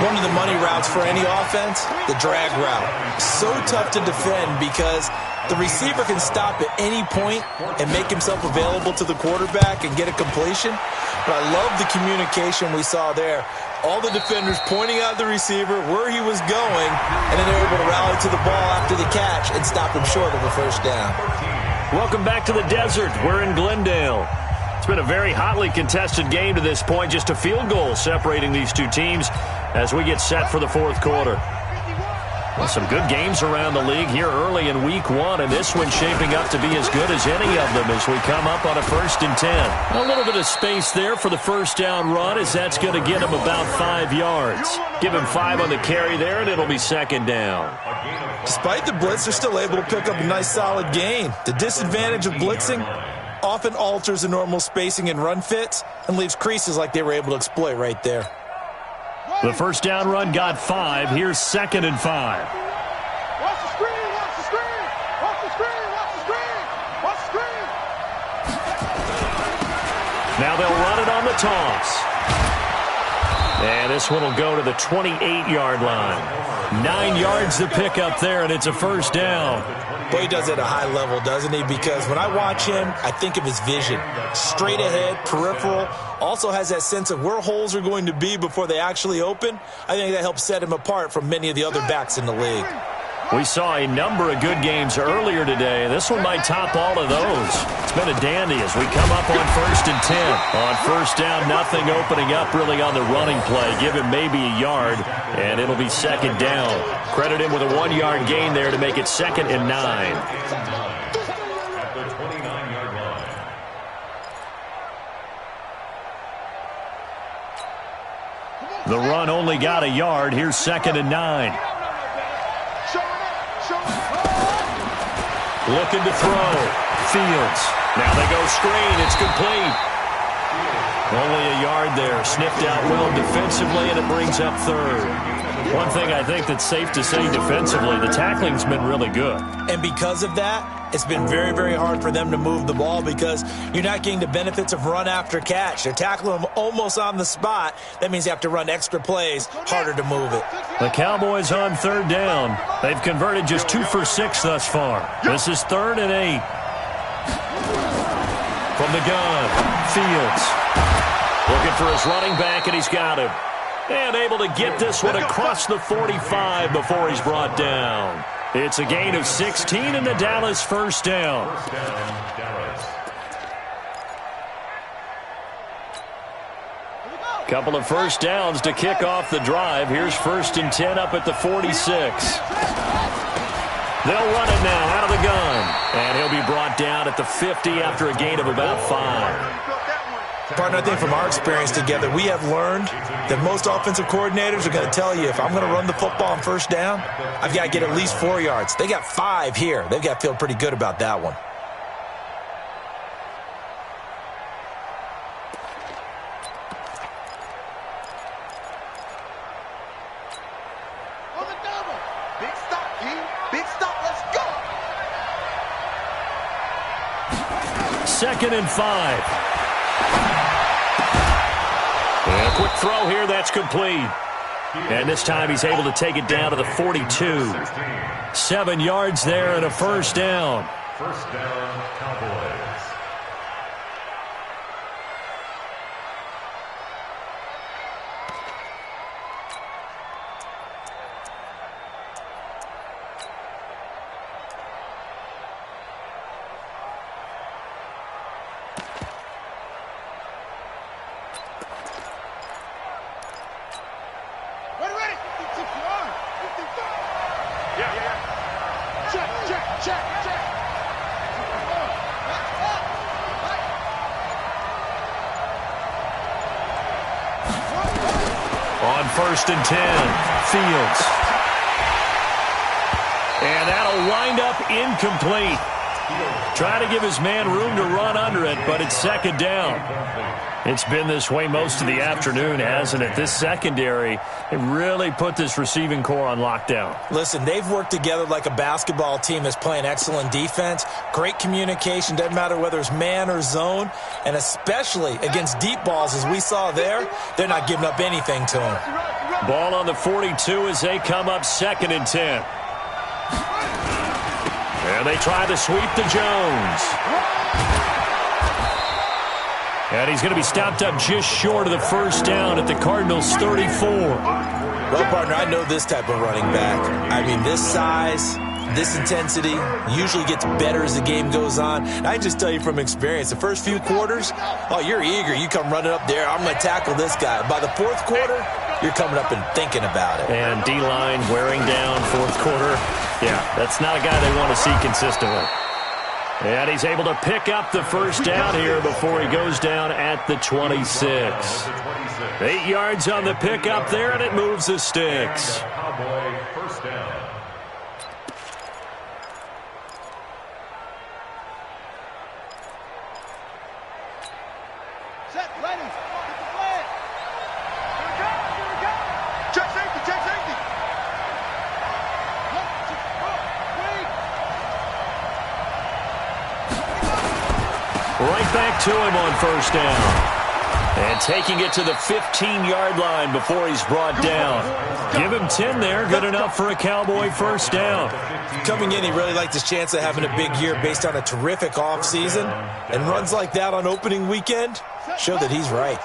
One of the money routes for any offense, the drag route. So tough to defend because the receiver can stop at any point and make himself available to the quarterback and get a completion. But I love the communication we saw there. All the defenders pointing out the receiver where he was going, and then they're able to rally to the ball after the catch and stop him short of a first down. Welcome back to the desert. We're in Glendale. It's been a very hotly contested game to this point. Just a field goal separating these two teams as we get set for the 4th quarter. Well, some good games around the league here early in week 1, and this one's shaping up to be as good as any of them as we come up on a 1st and 10. A little bit of space there for the first down run, as that's going to get him about 5 yards. Give him 5 on the carry there, and it'll be 2nd down. Despite the blitz, they're still able to pick up a nice solid gain. The disadvantage of blitzing often alters the normal spacing and run fits and leaves creases like they were able to exploit right there. The first down run got 5. Here's 2nd and 5. Watch the screen, watch the screen, watch the screen, watch the screen, watch the screen. Now they'll run it on the toss. And this one will go to the 28-yard line. 9 yards to pick up there, and it's a first down. Boy, he does it at a high level, doesn't he? Because when I watch him, I think of his vision. Straight ahead, peripheral. Also has that sense of where holes are going to be before they actually open. I think that helps set him apart from many of the other backs in the league. We saw a number of good games earlier today. This one might top all of those. It's been a dandy as we come up on 1st and 10. On first down, nothing opening up really on the running play. Give him maybe a yard, and it'll be 2nd down. Credit him with a 1-yard gain there to make it 2nd and 9. At the 29-yard line. The run only got a yard. Here's 2nd and 9. Looking to throw. Fields. Now they go screen. It's complete. Only a yard there. Sniffed out well defensively, and it brings up 3rd. One thing I think that's safe to say defensively, the tackling's been really good. And because of that, it's been very, very hard for them to move the ball because you're not getting the benefits of run after catch. They're tackling them almost on the spot. That means you have to run extra plays, harder to move it. The Cowboys on 3rd down. They've converted just 2 for 6 thus far. This is 3rd and 8. From the gun, Fields. Looking for his running back, and he's got him. And able to get this one across the 45 before he's brought down. It's a gain of 16 and the Dallas first down. First down, Dallas. Couple of first downs to kick off the drive. Here's 1st and 10 up at the 46. They'll run it now out of the gun. And he'll be brought down at the 50 after a gain of about 5. Partner, I think from our experience together, we have learned that most offensive coordinators are going to tell you, if I'm going to run the football on first down, I've got to get at least 4 yards. They got 5 here. They've got to feel pretty good about that one. On the double. Big stop, G. Big stop. Let's go. 2nd and 5. And a quick throw here, that's complete. And this time he's able to take it down to the 42. 7 yards there and a first down. First down, Cowboys. On 1st and 10, Fields. And that'll wind up incomplete. Trying to give his man room to run under it, but it's 2nd down. It's been this way most of the afternoon, hasn't it? This secondary, it really put this receiving core on lockdown. Listen, they've worked together like a basketball team that's playing excellent defense. Great communication, doesn't matter whether it's man or zone. And especially against deep balls, as we saw there, they're not giving up anything to them. Ball on the 42 as they come up 2nd and 10. And they try to sweep to Jones. And he's going to be stopped up just short of the 1st down at the Cardinals' 34. Well, partner, I know this type of running back. I mean, this size, this intensity usually gets better as the game goes on. And I just tell you from experience, the first few quarters, oh, you're eager. You come running up there, I'm going to tackle this guy. By the 4th quarter, you're coming up and thinking about it. And D-line wearing down 4th quarter. Yeah, that's not a guy they want to see consistently. And he's able to pick up the 1st down here before he goes down at the 26. 8 yards on the pickup there, and it moves the sticks. Cowboy 1st down. Set, ready. Get the flag. Here we go. Check safety, check safety. Right back to him on 1st down. And taking it to the 15-yard line before he's brought down. Give him 10 there. Good enough for a Cowboy 1st down. Coming in, he really liked his chance of having a big year based on a terrific offseason. And runs like that on opening weekend show that he's right.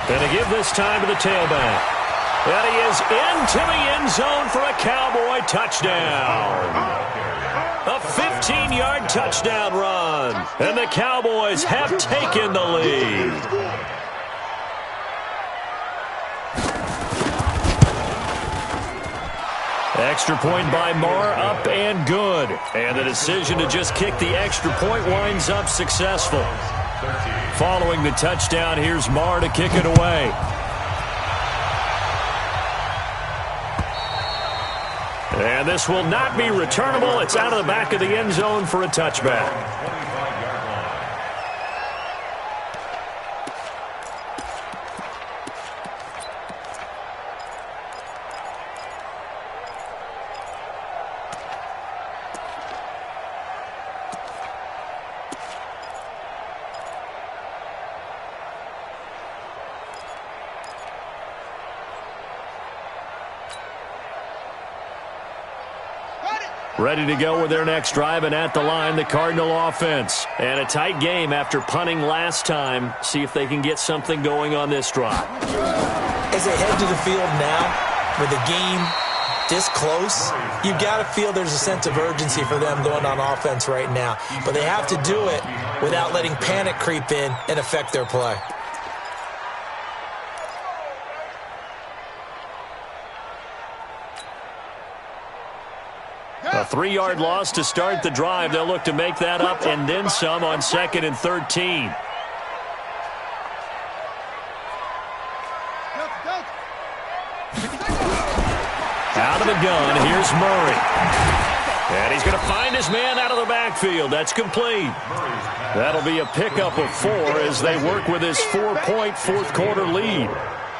And to give this time to the tailback. And he is into the end zone for a Cowboy touchdown. A 15-yard touchdown run. And the Cowboys have taken the lead. Extra point by Marr, up and good. And the decision to just kick the extra point winds up successful. Following the touchdown, here's Marr to kick it away. And this will not be returnable. It's out of the back of the end zone for a touchback. Ready to go with their next drive, and at the line, the Cardinal offense. And a tight game after punting last time. See if they can get something going on this drive. As they head to the field now, with the game this close, you've got to feel there's a sense of urgency for them going on offense right now. But they have to do it without letting panic creep in and affect their play. A 3-yard loss to start the drive. They'll look to make that up and then some on 2nd and 13. Out of the gun, here's Murray. And he's going to find his man out of the backfield. That's complete. That'll be a pickup of 4 as they work with his 4-point 4th quarter lead.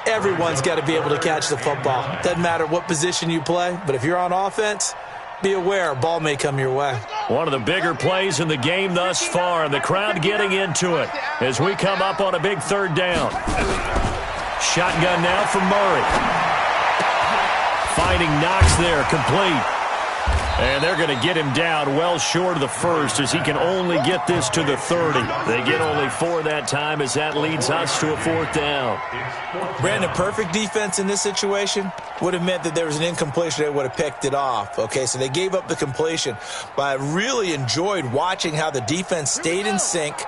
Everyone's got to be able to catch the football. Doesn't matter what position you play, but if you're on offense, be aware, a ball may come your way. One of the bigger plays in the game thus far, and the crowd getting into it as we come up on a big 3rd down. Shotgun now from Murray. Finding Knox there, complete. And they're going to get him down well short of the 1st as he can only get this to the 30. They get only 4 that time as that leads us to a 4th down. Brandon, perfect defense in this situation would have meant that there was an incompletion. They would have picked it off. Okay, so they gave up the completion. But I really enjoyed watching how the defense stayed in sync,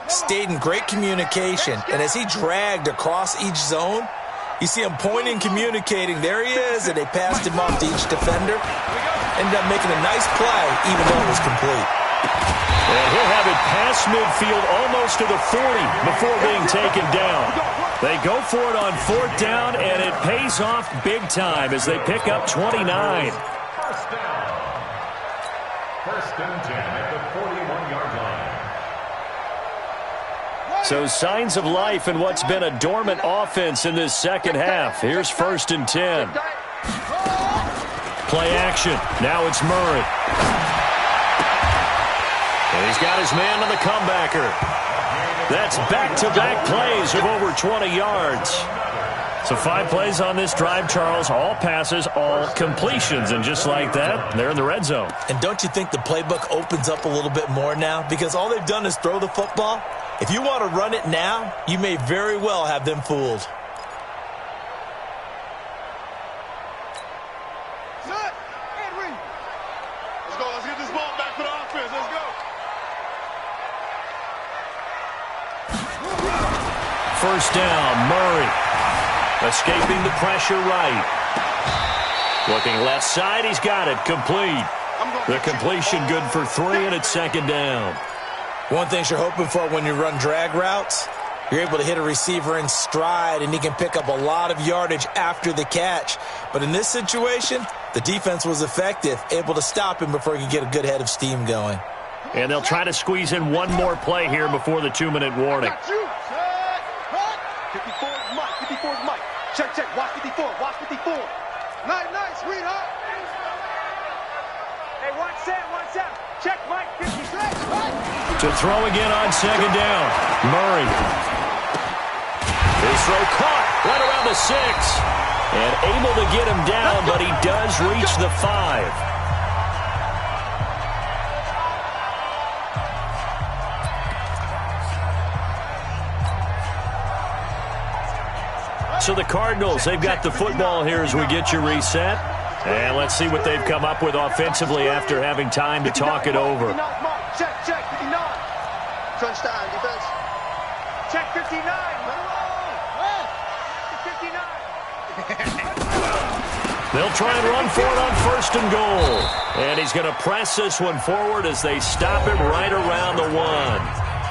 stayed in great communication. And as he dragged across each zone, you see him pointing, communicating. There he is, and they passed him off to each defender. ended up making a nice play, even though it was complete. And he'll have it past midfield almost to the 40 before being taken down. They go for it on 4th down, and it pays off big time as they pick up 29. First down. First and 10 at the 41-yard line. So signs of life in what's been a dormant offense in this second half. Here's 1st and 10. Play action. Now it's Murray. And he's got his man on the comebacker. That's back-to-back plays of over 20 yards. So 5 plays on this drive, Charles. All passes, all completions. And just like that, they're in the red zone. And don't you think the playbook opens up a little bit more now? Because all they've done is throw the football. If you want to run it now, you may very well have them fooled. Set. And read. Let's go. Let's get this ball back for the offense. Let's go. First down, Murray. Escaping the pressure right. Looking left side, he's got it. Complete. The completion good for 3, and it's 2nd down. One thing you're hoping for when you run drag routes, you're able to hit a receiver in stride, and he can pick up a lot of yardage after the catch. But in this situation, the defense was effective, able to stop him before he could get a good head of steam going. And they'll try to squeeze in one more play here before the 2-minute warning. 54 is Mike. 54 is Mike. Check, check. Watch 54. Watch 54. Nice, sweetheart. Hey, watch Sam. Check, Mike. 56. To throw again on 2nd down. Murray. His throw caught right around the 6. And able to get him down, but he does reach the 5. So the Cardinals, they've got the football here as we get you reset. And let's see what they've come up with offensively after having time to talk it over. Check, 59. Touchdown, defense. Check, 59. 59. They'll try and run for it on 1st and goal. And he's going to press this one forward as they stop him right around the 1.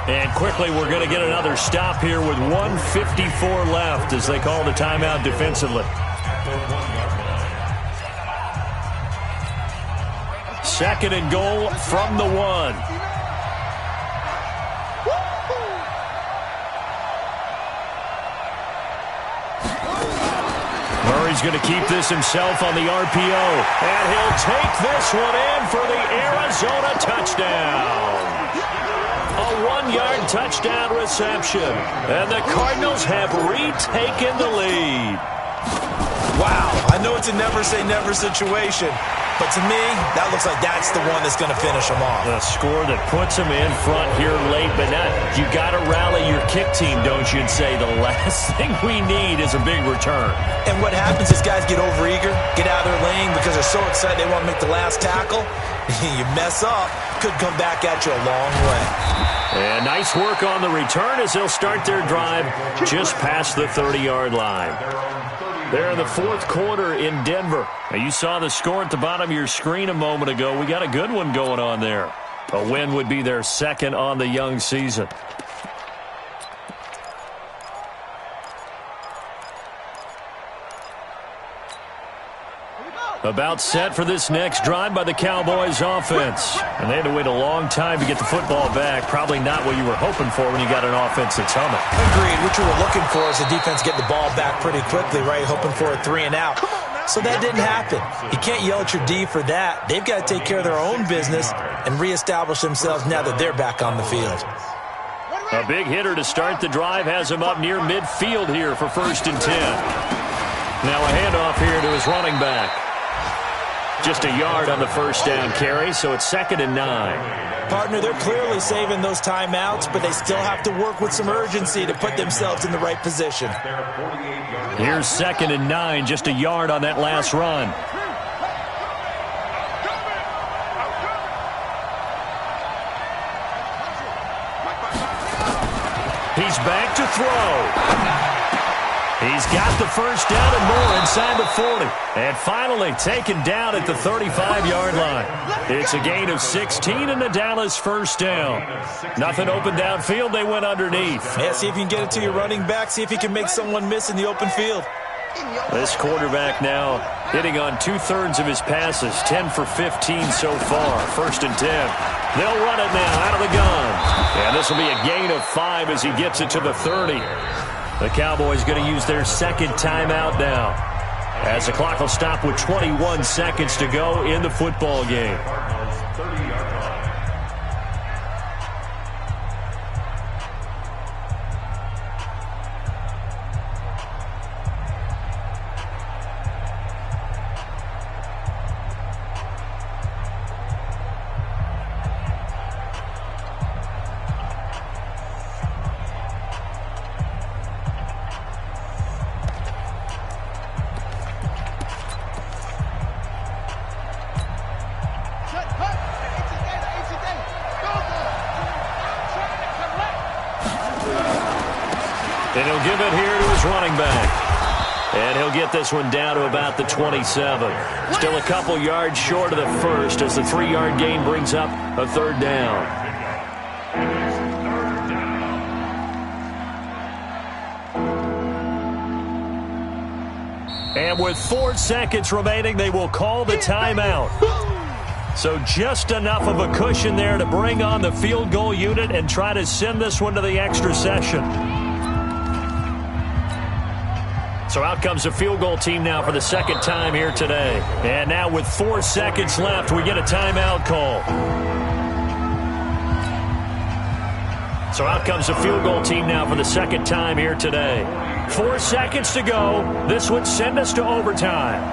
And quickly, we're going to get another stop here with 1:54 left as they call the timeout defensively. 2nd and goal from the 1. Murray's going to keep this himself on the RPO. And he'll take this one in for the Arizona touchdown. A 1-yard touchdown reception. And the Cardinals have retaken the lead. Wow, I know it's a never-say-never situation, but to me, that looks like that's the one that's going to finish them off. A score that puts them in front here late, but not. You got to rally your kick team, don't you, and say the last thing we need is a big return. And what happens is guys get overeager, get out of their lane because they're so excited they want to make the last tackle. You mess up, could come back at you a long way. And nice work on the return as they'll start their drive just past the 30-yard line. They're in the 4th quarter in Denver. Now, you saw the score at the bottom of your screen a moment ago. We got a good one going on there. A win would be their 2nd on the young season. About set for this next drive by the Cowboys offense. And they had to wait a long time to get the football back. Probably not what you were hoping for when you got an offense that's humming. Agreed. What you were looking for is the defense get the ball back pretty quickly, right? Hoping for a 3 and out. So that didn't happen. You can't yell at your D for that. They've got to take care of their own business and reestablish themselves now that they're back on the field. A big hitter to start the drive has him up near midfield here for 1st and 10. Now a handoff here to his running back. Just a yard on the 1st down carry, so it's 2nd and 9. Partner, they're clearly saving those timeouts, but they still have to work with some urgency to put themselves in the right position. Here's 2nd and 9, just a yard on that last run. He's back to throw. He's got the first down and more inside the 40. And finally taken down at the 35-yard line. It's a gain of 16 and the Dallas first down. Nothing open downfield. They went underneath. Yeah, see if you can get it to your running back. See if you can make someone miss in the open field. This quarterback now hitting on 2/3 of his passes. 10 for 15 so far. 1st and 10. They'll run it now out of the gun. And this will be a gain of 5 as he gets it to the 30. The Cowboys going to use their second timeout now, as the clock will stop with 21 seconds to go in the football game. And he'll give it here to his running back. And he'll get this one down to about the 27. Still a couple yards short of the first as the 3-yard gain brings up a 3rd down. And with 4 seconds remaining, they will call the timeout. So just enough of a cushion there to bring on the field goal unit and try to send this one to the extra session. So out comes the field goal team now for the second time here today. And now with 4 seconds left, we get a timeout call. So out comes the field goal team now for the second time here today. 4 seconds to go. This would send us to overtime.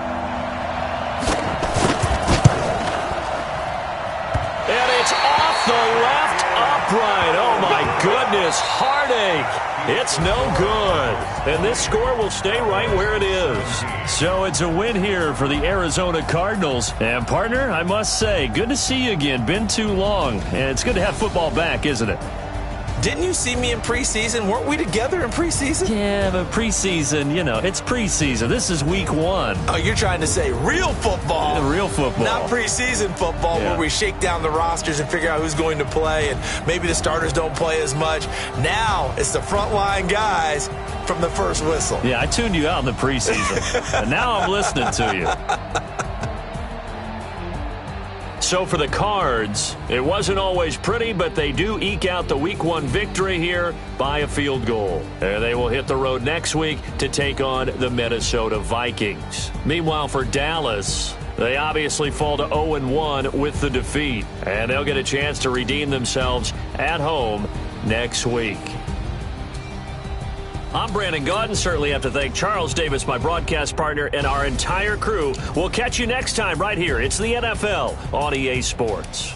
And it's off the left upright. Oh, my goodness. Heartache. It's no good. And this score will stay right where it is. So it's a win here for the Arizona Cardinals. And, partner, I must say, good to see you again. Been too long. And it's good to have football back, isn't it? Didn't you see me in preseason? Weren't we together in preseason? Yeah, but preseason, you know, it's preseason. This is week 1. Oh, you're trying to say real football. Yeah, real football. Not preseason football where we shake down the rosters and figure out who's going to play, and maybe the starters don't play as much. Now it's the frontline guys from the first whistle. Yeah, I tuned you out in the preseason, and now I'm listening to you. So for the Cards, it wasn't always pretty, but they do eke out the Week 1 victory here by a field goal. And they will hit the road next week to take on the Minnesota Vikings. Meanwhile, for Dallas, they obviously fall to 0-1 with the defeat. And they'll get a chance to redeem themselves at home next week. I'm Brandon Gaudin. Certainly have to thank Charles Davis, my broadcast partner, and our entire crew. We'll catch you next time right here. It's the NFL on EA Sports.